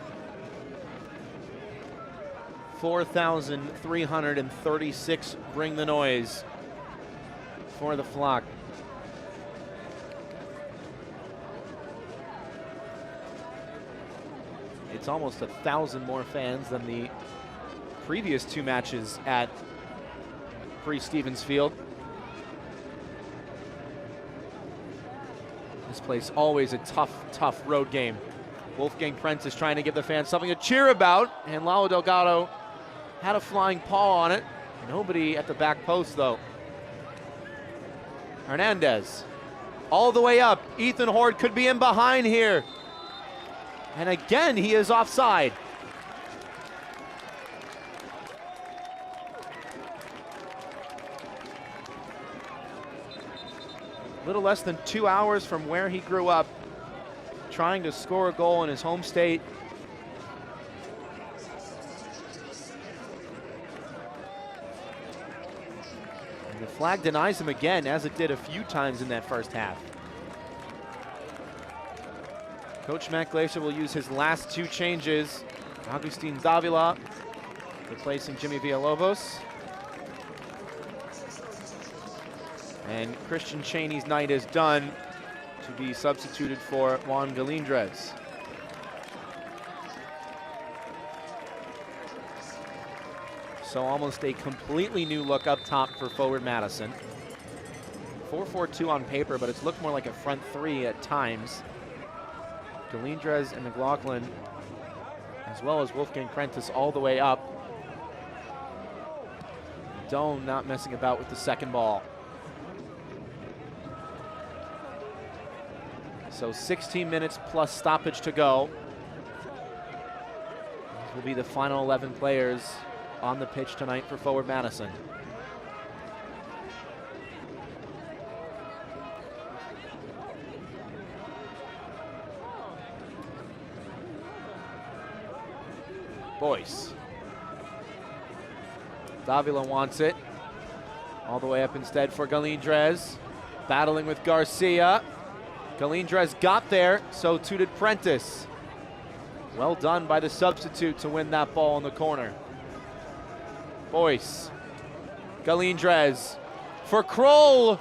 4,336 bring the noise for the Flock. It's almost 1,000 more fans than the previous 2 matches at Bree Stevens Field. This place always a tough road game. Wolfgang Prentz is trying to give the fans something to cheer about, and Lalo Delgado had a flying paw on it. Nobody at the back post though. Hernandez all the way up. Ethan Horde could be in behind here. And again, he is offside. Little less than 2 hours from where he grew up, trying to score a goal in his home state. And the flag denies him again, as it did a few times in that first half. Coach Matt Glacier will use his last 2 changes. Agustin Davila replacing Jimmy Villalobos. And Christian Cheney's night is done to be substituted for Juan Galindrez. So almost a completely new look up top for forward Madison. 4-4-2 on paper, but it's looked more like a front three at times. Galindrez and McLaughlin, as well as Wolfgang Prentice, all the way up. Doan not messing about with the second ball. So 16 minutes plus stoppage to go. These will be the final 11 players on the pitch tonight for forward Madison. Boyce. Davila wants it. All the way up instead for Galindrez. Battling with Garcia. Galindrez got there, so too did Prentice. Well done by the substitute to win that ball in the corner. Boyce. Galindrez for Kroll.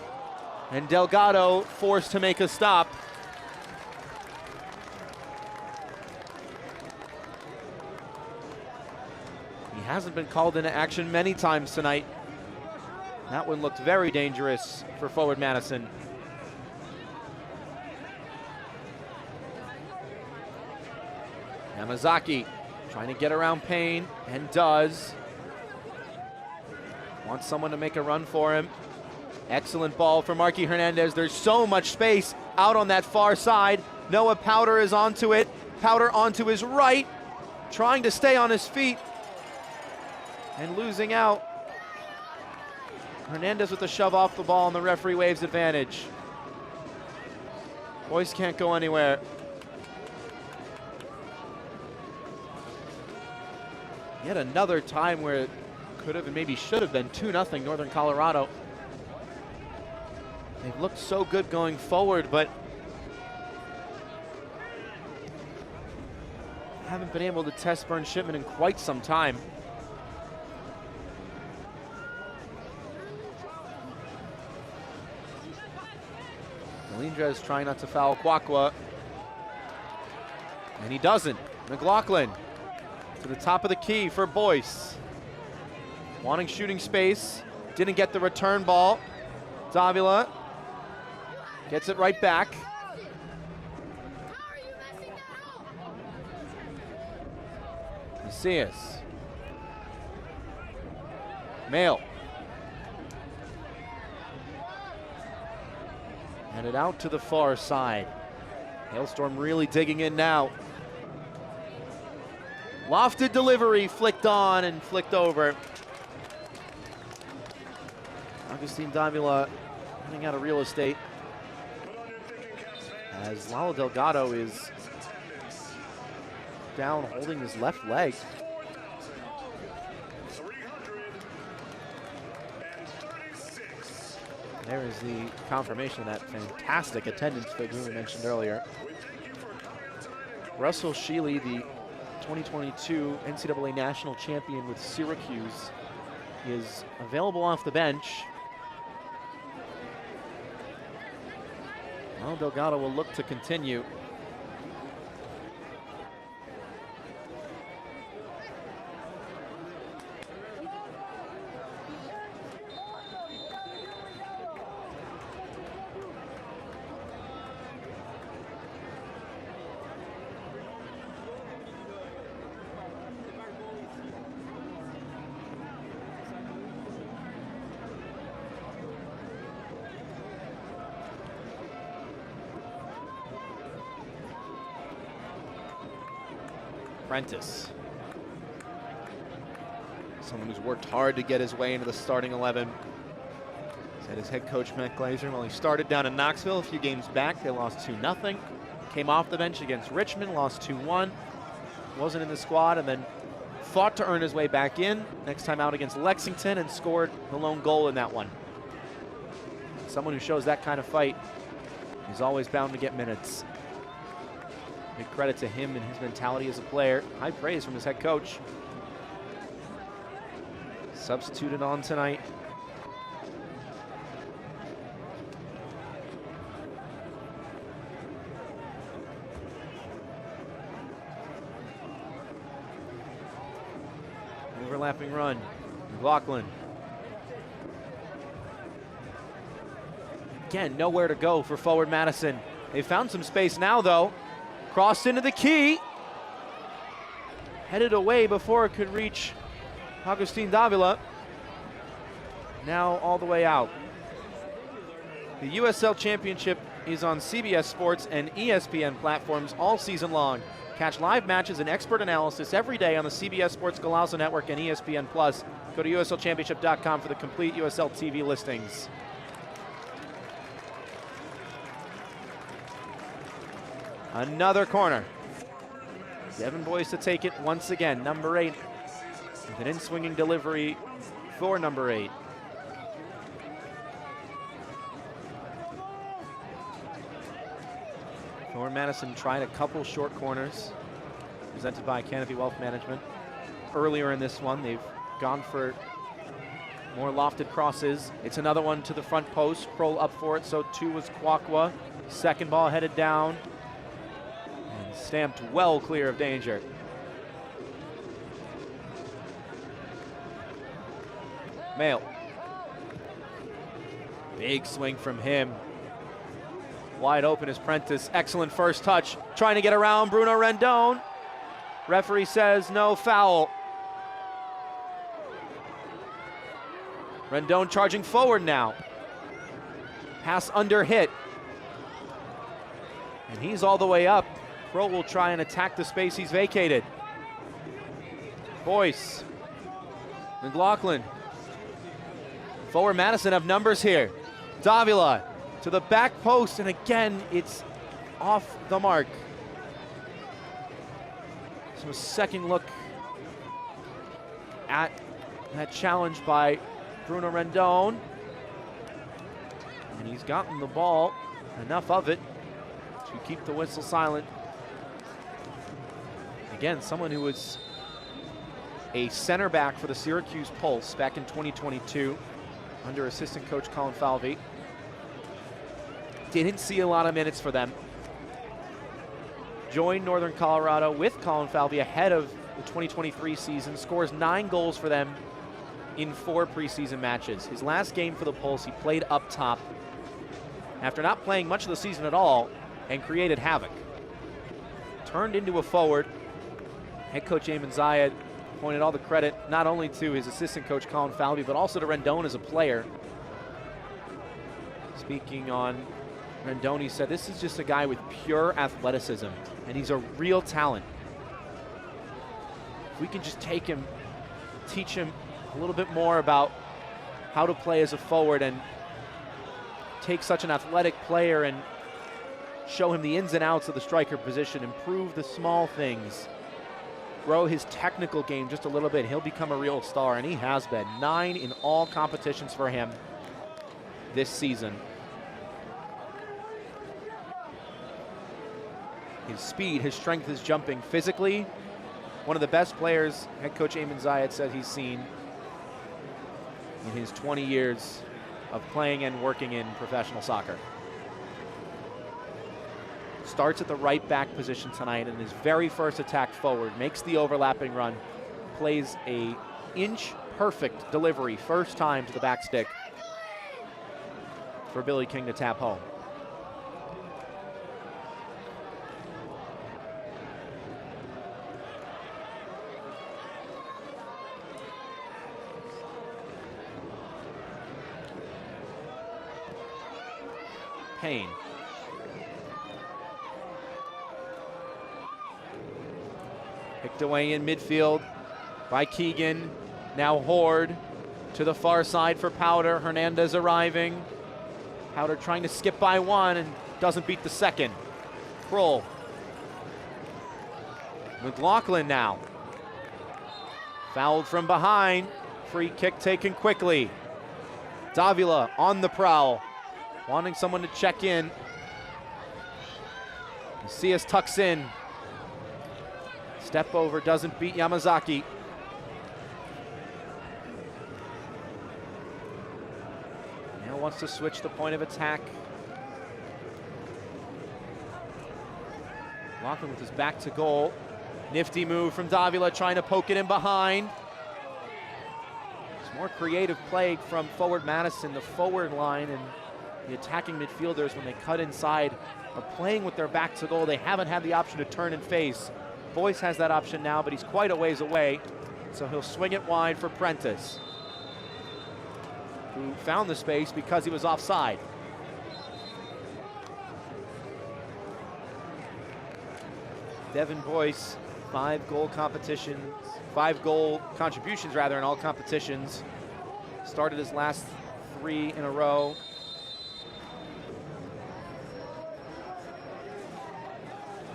And Delgado forced to make a stop. He hasn't been called into action many times tonight. That one looked very dangerous for forward Madison. Yamazaki trying to get around Payne, and does. Wants someone to make a run for him. Excellent ball for Marky Hernandez. There's so much space out on that far side. Noah Powder is onto it. Powder onto his right, trying to stay on his feet and losing out. Hernandez with the shove off the ball, and the referee waves advantage. Boyce can't go anywhere. Yet another time where it could have and maybe should have been 2-0 Northern Colorado. They've looked so good going forward, but haven't been able to test Burn Shipman in quite some time. Galindrez trying not to foul Kwakwa, and he doesn't. McLaughlin to the top of the key for Boyce. Wanting shooting space, didn't get the return ball. Davila gets it right back. Macias. Mail. Headed out to the far side. Hailstorm really digging in now. Lofted delivery, flicked on and flicked over. Agustin Davila running out of real estate as Lalo Delgado is down holding his left leg. There is the confirmation of that fantastic attendance figure we mentioned earlier. Russell Shealy, the 2022 NCAA National Champion with Syracuse, is available off the bench. Well, Delgado will look to continue. Prentice. Someone who's worked hard to get his way into the starting 11. Said his head coach, Matt Glazer, well, he started down in Knoxville a few games back. They lost 2-0. Came off the bench against Richmond, lost 2-1. Wasn't in the squad, and then fought to earn his way back in. Next time out against Lexington, and scored the lone goal in that one. Someone who shows that kind of fight is always bound to get minutes. Big credit to him and his mentality as a player. High praise from his head coach. Substituted on tonight. Overlapping run. McLaughlin. Again, nowhere to go for forward Madison. They found some space now, though. Crossed into the key. Headed away before it could reach Agustin Davila. Now all the way out. The USL Championship is on CBS Sports and ESPN platforms all season long. Catch live matches and expert analysis every day on the CBS Sports Golazo Network and ESPN+. Go to USLChampionship.com for the complete USL TV listings. Another corner. Devin Boyce to take it once again. Number 8 with an in-swinging delivery for number 8. Forward Madison tried a couple short corners presented by Canopy Wealth Management. Earlier in this one, they've gone for more lofted crosses. It's another one to the front post. Kroll up for it, so too was Kwakwa. Second ball headed down. And stamped well clear of danger. Mail. Big swing from him. Wide open is Prentice. Excellent first touch. Trying to get around Bruno Rendon. Referee says no foul. Rendon charging forward now. Pass under hit. And he's all the way up. Kroll will try and attack the space he's vacated. Boyce. McLaughlin. Forward Madison have numbers here. Davila to the back post, and again, it's off the mark. So a second look at that challenge by Bruno Rendon. And he's gotten the ball, enough of it, to keep the whistle silent. Again, someone who was a center back for the Syracuse Pulse back in 2022 under assistant coach Colin Falvey. Didn't see a lot of minutes for them. Joined Northern Colorado with Colin Falvey ahead of the 2023 season. Scores 9 goals for them in 4 preseason matches. His last game for the Pulse, he played up top after not playing much of the season at all and created havoc. Turned into a forward. Head coach Eamon Zayed pointed all the credit not only to his assistant coach Colin Falvey, but also to Rendon as a player. Speaking on Rendon, he said, this is just a guy with pure athleticism, and he's a real talent. If we can just take him, teach him a little bit more about how to play as a forward and take such an athletic player and show him the ins and outs of the striker position, improve the small things, grow his technical game just a little bit, he'll become a real star, and he has been. 9 in all competitions for him this season. His speed, his strength, his jumping. Physically, one of the best players head coach Eamon Zayed said he's seen in his 20 years of playing and working in professional soccer. Starts at the right back position tonight in his very first attack forward, makes the overlapping run, plays a inch perfect delivery first time to the back stick for Billy King to tap home. Payne. Picked away in midfield by Keegan. Now Horde to the far side for Powder. Hernandez arriving. Powder trying to skip by one and doesn't beat the second. Kroll. McLaughlin now. Fouled from behind. Free kick taken quickly. Davila on the prowl, wanting someone to check in. Macias tucks in. Step over doesn't beat Yamazaki. Now wants to switch the point of attack. Laughlin with his back to goal. Nifty move from Davila, trying to poke it in behind. It's more creative play from forward Madison, the forward line, and the attacking midfielders when they cut inside are playing with their back to goal. They haven't had the option to turn and face. Boyce has that option now, but he's quite a ways away, so he'll swing it wide for Prentice, who found the space because he was offside. Devin Boyce, 5 goal contributions rather in all competitions. Started his last 3 in a row.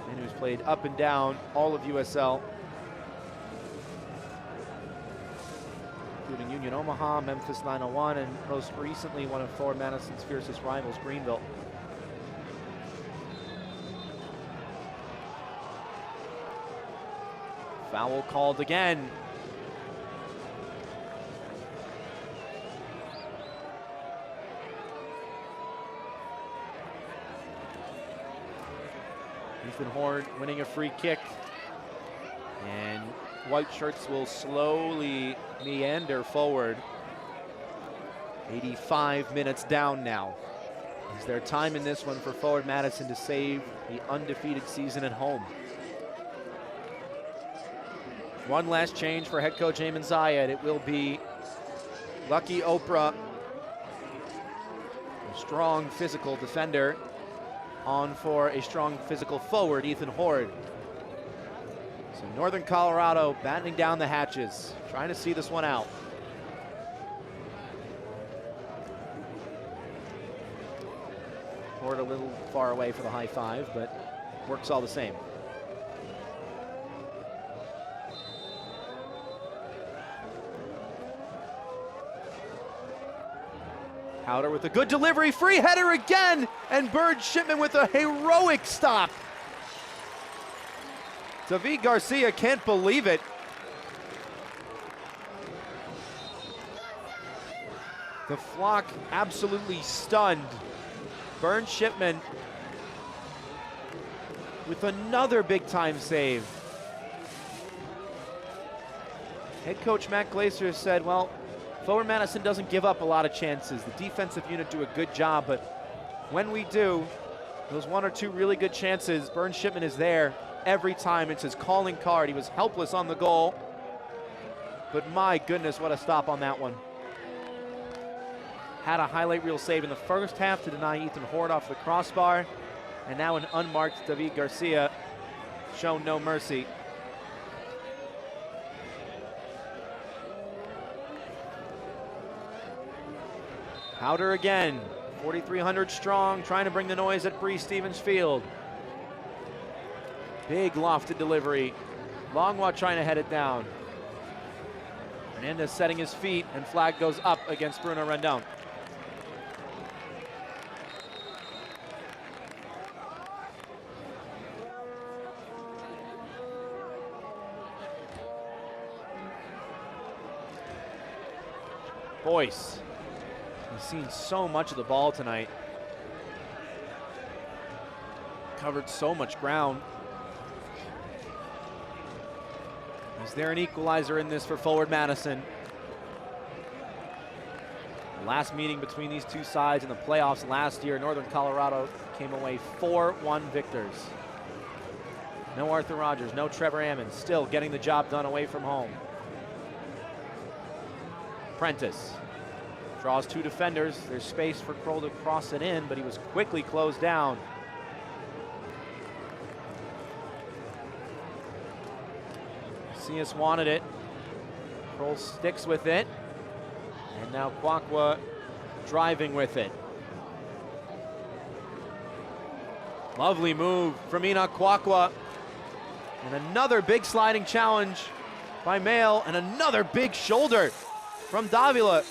And who's played up and down all of USL, including Union Omaha, Memphis 901, and most recently one of forward Madison's fiercest rivals, Greenville. Foul called again. Ethan Horn winning a free kick. And white shirts will slowly meander forward. 85 minutes down now. Is there time in this one for forward Madison to save the undefeated season at home? One last change for head coach Eamon Zayed. It will be Lucky Oprah, a strong physical defender, on for a strong physical forward, Ethan Horde. So Northern Colorado battening down the hatches, trying to see this one out. Horde a little far away for the high five, but works all the same. Howder with a good delivery, free header again, and Bird Shipman with a heroic stop. David Garcia can't believe it. The flock absolutely stunned. Burn Shipman with another big time save. Head coach Matt Glaser said, well, forward Madison doesn't give up a lot of chances. The defensive unit do a good job, but when we do, those 1 or 2 really good chances, Burn Shipman is there every time. It's his calling card. He was helpless on the goal, but my goodness, what a stop on that one. Had a highlight reel save in the first half to deny Ethan Horde off the crossbar, and now an unmarked David Garcia shown no mercy. Howder again, 4,300 strong, trying to bring the noise at Bree Stevens Field. Big lofted delivery. Longwa trying to head it down. Hernandez setting his feet, and flag goes up against Bruno Rendon. Boyce. He's seen so much of the ball tonight. Covered so much ground. Is there an equalizer in this for forward Madison? The last meeting between these two sides in the playoffs last year, Northern Colorado came away 4-1 victors. No Arthur Rogers, no Trevor Ammons, still getting the job done away from home. Prentice draws 2 defenders. There's space for Kroll to cross it in, but he was quickly closed down. Cius wanted it. Kroll sticks with it. And now Kwakwa driving with it. Lovely move from Enoch Kwakwa. And another big sliding challenge by Mail, and another big shoulder from Davila.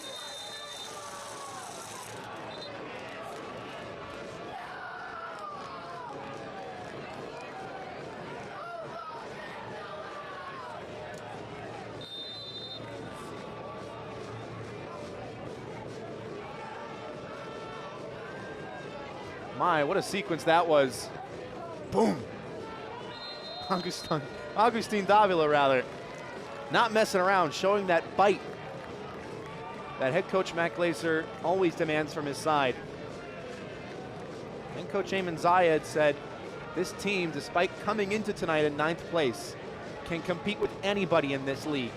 My, what a sequence that was. Boom. Agustin Davila, rather. Not messing around, showing that bite that head coach Matt Glazer always demands from his side. And Coach Eamon Zayed said, this team, despite coming into tonight in 9th place, can compete with anybody in this league.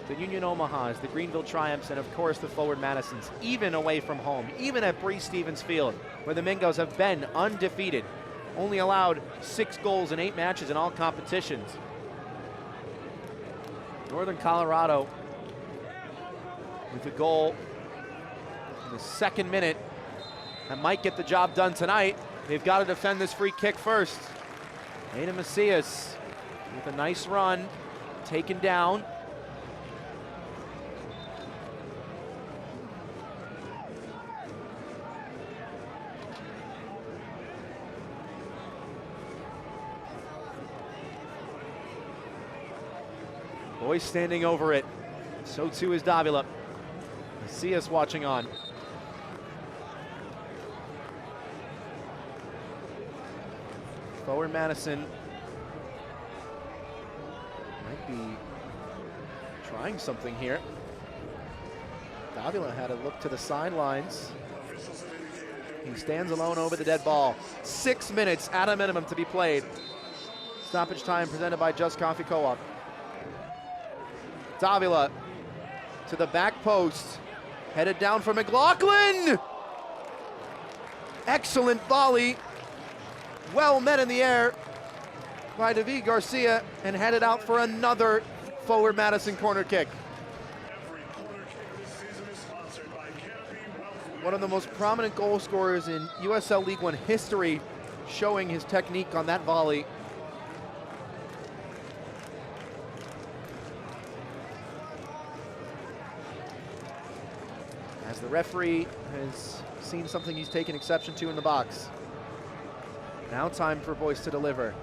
The Union Omahas, the Greenville Triumphs, and of course the Forward Madisons, even away from home, even at Breese Stevens Field, where the Mingos have been undefeated, only allowed 6 goals in 8 matches in all competitions. Northern Colorado with a goal in the 2nd minute that might get the job done tonight. They've got to defend this free kick first. Ada Macias with a nice run, taken down. Boys standing over it. So too is Davila. Macias watching on. Forward Madison might be trying something here. Davila had a look to the sidelines. He stands alone over the dead ball. 6 minutes at a minimum to be played. Stoppage time presented by Just Coffee Co-op. Davila to the back post, headed down for McLaughlin. Excellent volley, well met in the air by David Garcia, and headed out for another Forward Madison corner kick. One of the most prominent goal scorers in USL League One history, showing his technique on that volley. As the referee has seen something he's taken exception to in the box. Now time for Boyce to deliver.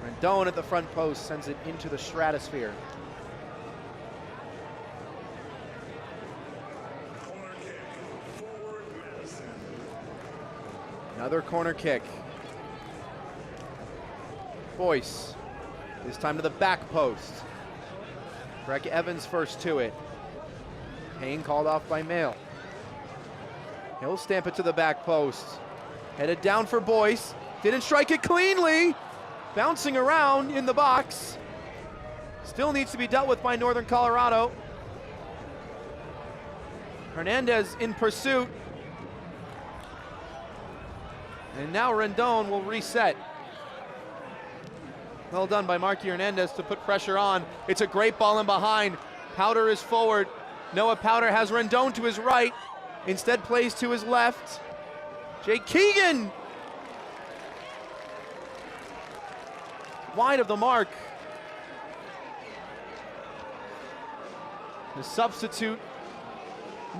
Rendon at the front post sends it into the stratosphere. Another corner kick. Boyce, this time to the back post. Greg Evans first to it. Payne called off by Mail. He'll stamp it to the back post. Headed down for Boyce. Didn't strike it cleanly. Bouncing around in the box. Still needs to be dealt with by Northern Colorado. Hernandez in pursuit. And now Rendon will reset. Well done by Marky Hernandez to put pressure on. It's a great ball in behind. Powder is forward. Noah Powder has Rendon to his right. Instead plays to his left. Jake Keegan. Wide of the mark. The substitute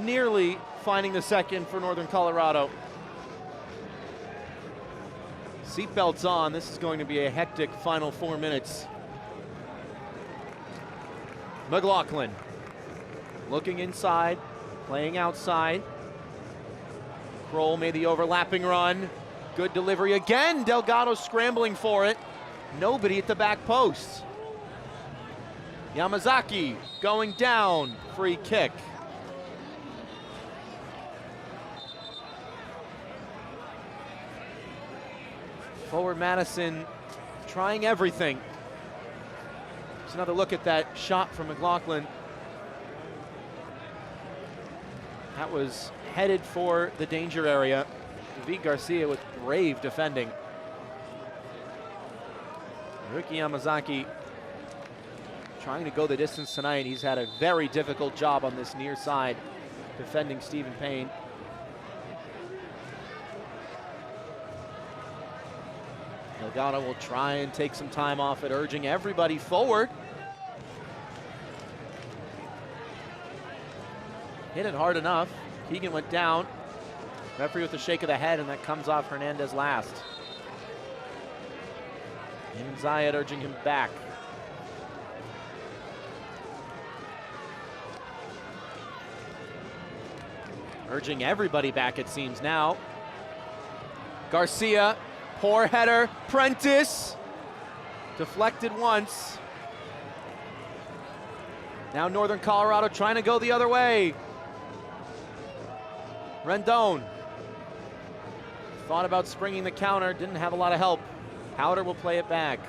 nearly finding the second for Northern Colorado. Seatbelts on. This is going to be a hectic final 4 minutes. McLaughlin looking inside, playing outside. Kroll made the overlapping run. Good delivery again. Delgado scrambling for it. Nobody at the back post. Yamazaki going down. Free kick. Forward Madison trying everything. Just another look at that shot from McLaughlin. That was headed for the danger area. David Garcia with brave defending. Ricky Yamazaki trying to go the distance tonight. He's had a very difficult job on this near side defending Stephen Payne. Delgado will try and take some time off it, urging everybody forward. Hit it hard enough. Keegan went down. Referee with a shake of the head, and that comes off Hernandez last. And Zayed urging him back. Urging everybody back, it seems now. Garcia, poor header. Prentice, deflected once. Now Northern Colorado trying to go the other way. Rendon thought about springing the counter, didn't have a lot of help. Howder will play it back.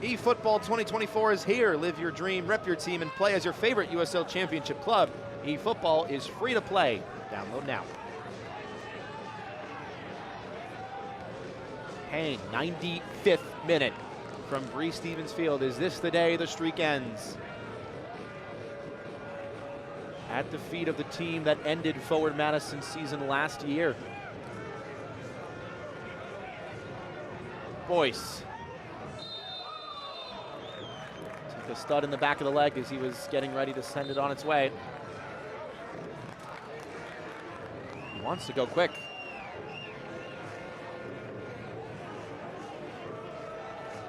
eFootball 2024 is here. Live your dream, rep your team, and play as your favorite USL Championship club. eFootball is free to play. Download now. Payne, 95th minute from Bree Stevens Field. Is this the day the streak ends? At the feet of the team that ended Forward Madison's season last year. Boyce. Took a stud in the back of the leg as he was getting ready to send it on its way. He wants to go quick.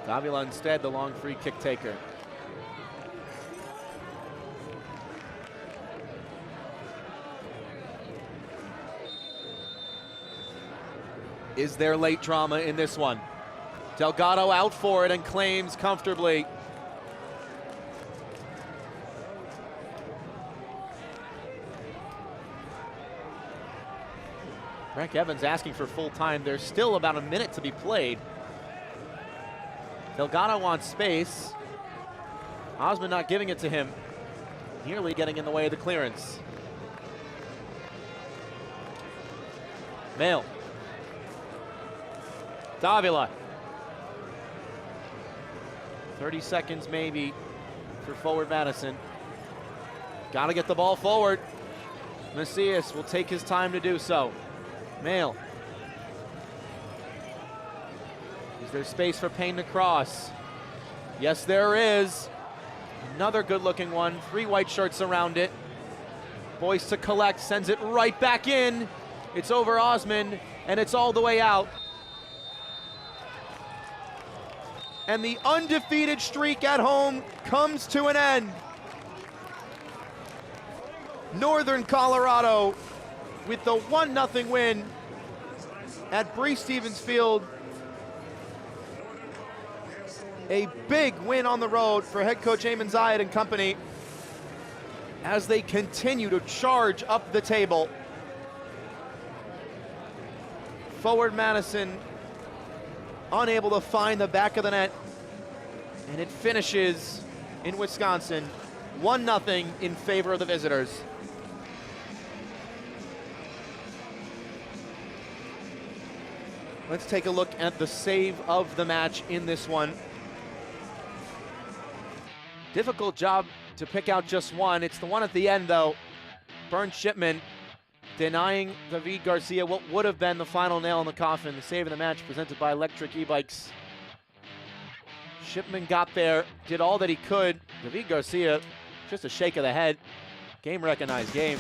Davila instead, the long free kick taker. Is there late drama in this one? Delgado out for it and claims comfortably. Frank Evans asking for full time. There's still about a minute to be played. Delgado wants space. Osman not giving it to him. Nearly getting in the way of the clearance. Mail. Davila. 30 seconds maybe for Forward Madison. Got to get the ball forward. Macias will take his time to do so. Mail. Is there space for Payne to cross? Yes, there is. Another good-looking one. 3 white shirts around it. Boyce to collect, sends it right back in. It's over Osman, and it's all the way out. And the undefeated streak at home comes to an end. Northern Colorado with the 1-0 win at Bree Stevens Field. A big win on the road for head coach Eamon Zayed and company as they continue to charge up the table. Forward Madison unable to find the back of the net, and it finishes in Wisconsin 1-0 in favor of the visitors. Let's take a look at the save of the match in this one. Difficult job to pick out just one. It's the one at the end, though. Bernd Shipman denying David Garcia what would have been the final nail in the coffin. The save of the match presented by Electric E-Bikes. Shipman got there, did all that he could. David Garcia, just a shake of the head. Game recognized game.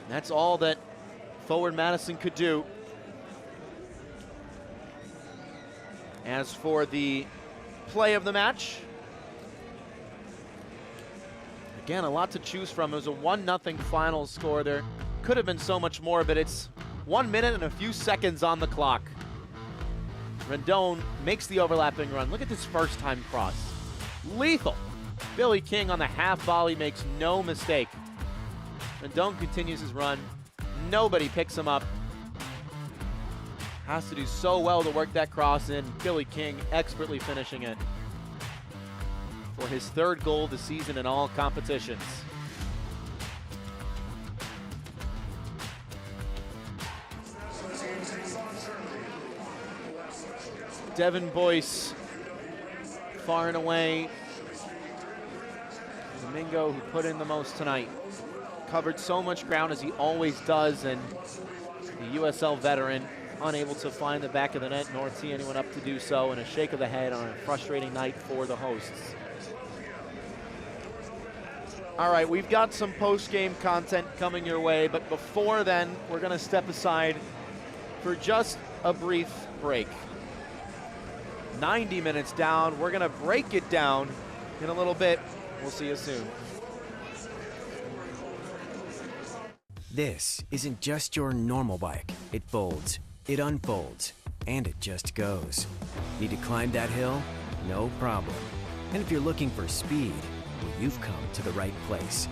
And that's all that Forward Madison could do. As for the play of the match, again, a lot to choose from. It was a 1-0 final score. There could have been so much more, but it's 1 minute and a few seconds on the clock. Rendon makes the overlapping run. Look at this first-time cross. Lethal. Billy King on the half volley makes no mistake. Rendon continues his run. Nobody picks him up. Has to do so well to work that cross in. Billy King expertly finishing it for his 3rd goal of the season in all competitions. Devin Boyce, far and away Domingo, who put in the most tonight. Covered so much ground as he always does, and the USL veteran unable to find the back of the net nor tee anyone up to do so, and a shake of the head on a frustrating night for the hosts. All right, we've got some post-game content coming your way, but before then, we're going to step aside for just a brief break. 90 minutes down. We're gonna break it down in a little bit. We'll see you soon. This isn't just your normal bike. It folds, it unfolds, and it just goes. Need to climb that hill? No problem. And if you're looking for speed, well, you've come to the right place.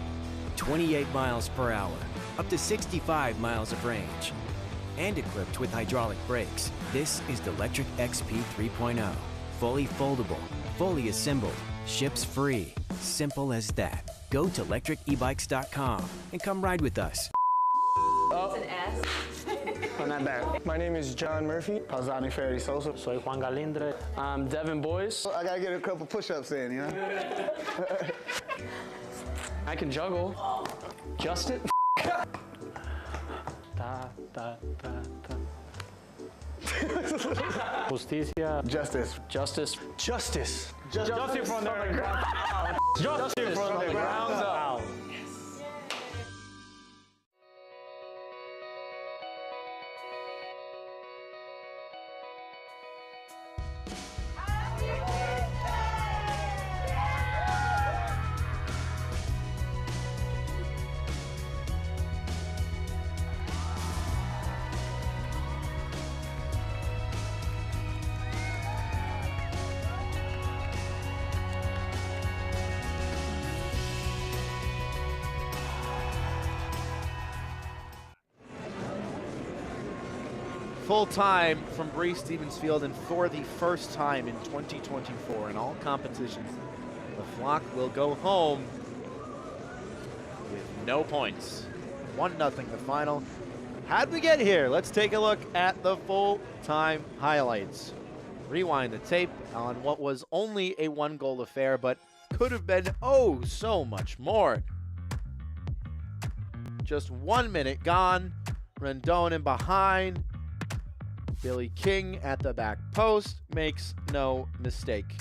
28 miles per hour, up to 65 miles of range. And equipped with hydraulic brakes, this is the Electric XP 3.0. Fully foldable, fully assembled, ships free. Simple as that. Go to electricebikes.com and come ride with us. It's an S. On that back. My name is John Murphy. Pausani Ferry Sosa. Soy Juan Galindre. I'm Devin Boyce. I gotta get a couple push-ups in, you know? I can juggle. Just it. Justicia. Justice. Justice. Justice. Justice from the ground. Justice from the ground up. Full time from Bree Stevens Field, and for the first time in 2024 in all competitions, the Flock will go home with no points. 1-0 the final. How'd we get here? Let's take a look at the full-time highlights. Rewind the tape on what was only a 1-goal affair, but could have been oh so much more. Just 1 minute gone. Rendon in behind. Billy King at the back post makes no mistake.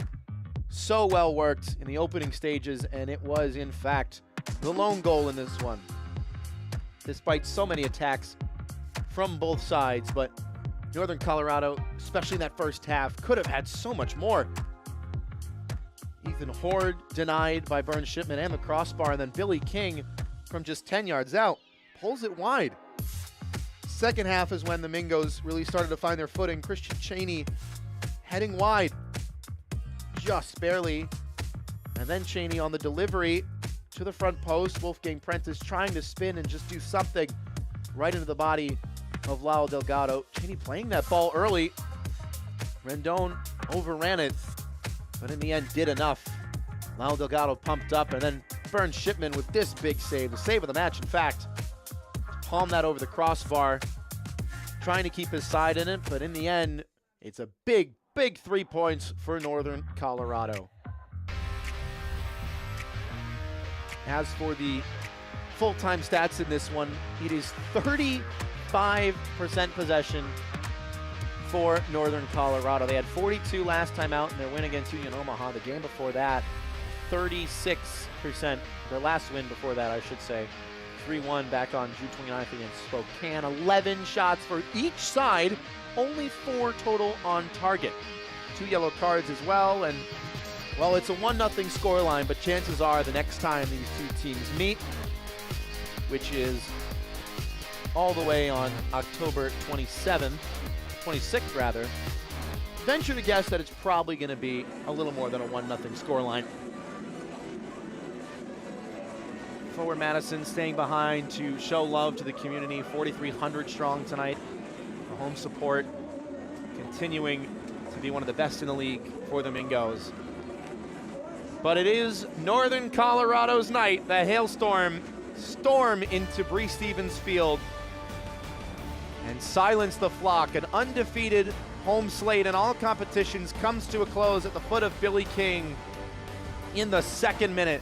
So well worked in the opening stages, and it was, in fact, the lone goal in this one. Despite so many attacks from both sides, but Northern Colorado, especially in that first half, could have had so much more. Ethan Horde denied by Burns Shipman and the crossbar, and then Billy King from just 10 yards out pulls it wide. Second half is when the Mingos really started to find their footing. Christian Cheney heading wide, just barely. And then Cheney on the delivery to the front post. Wolfgang Prentice trying to spin and just do something right into the body of Lau Delgado. Cheney playing that ball early. Rendon overran it, but in the end did enough. Lau Delgado pumped up, and then Burns Shipman with this big save, the save of the match, in fact. Palm that over the crossbar, trying to keep his side in it, but in the end, it's a big, big 3 points for Northern Colorado. As for the full-time stats in this one, it is 35% possession for Northern Colorado. They had 42 last time out in their win against Union Omaha. The game before that, 36%. Their last win before that, I should say. 3-1 back on June 29th against Spokane. 11 shots for each side, only 4 total on target. 2 yellow cards as well, and well, it's a 1-0 scoreline, but chances are the next time these two teams meet, which is all the way on October 26th rather, venture to guess that it's probably going to be a little more than a 1-0 scoreline. Forward Madison staying behind to show love to the community. 4,300 strong tonight. The home support continuing to be one of the best in the league for the Mingos. But it is Northern Colorado's night. The Hailstorm storm into Bree Stevens Field and silence the Flock. An undefeated home slate in all competitions comes to a close at the foot of Billy King in the 2nd minute.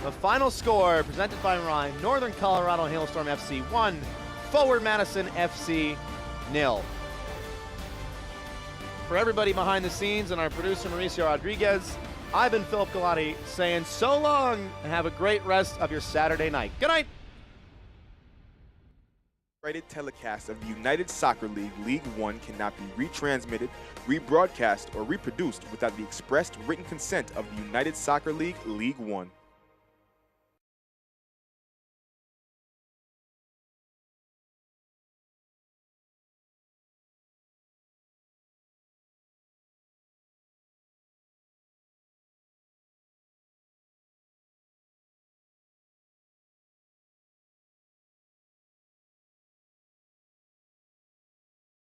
The final score presented by Ryan, Northern Colorado Hailstorm FC 1, Forward Madison FC 0. For everybody behind the scenes and our producer Mauricio Rodriguez, I've been Philip Galati saying so long and have a great rest of your Saturday night. Good night. Copyrighted telecast of the United Soccer League League One cannot be retransmitted, rebroadcast, or reproduced without the expressed written consent of the United Soccer League League One.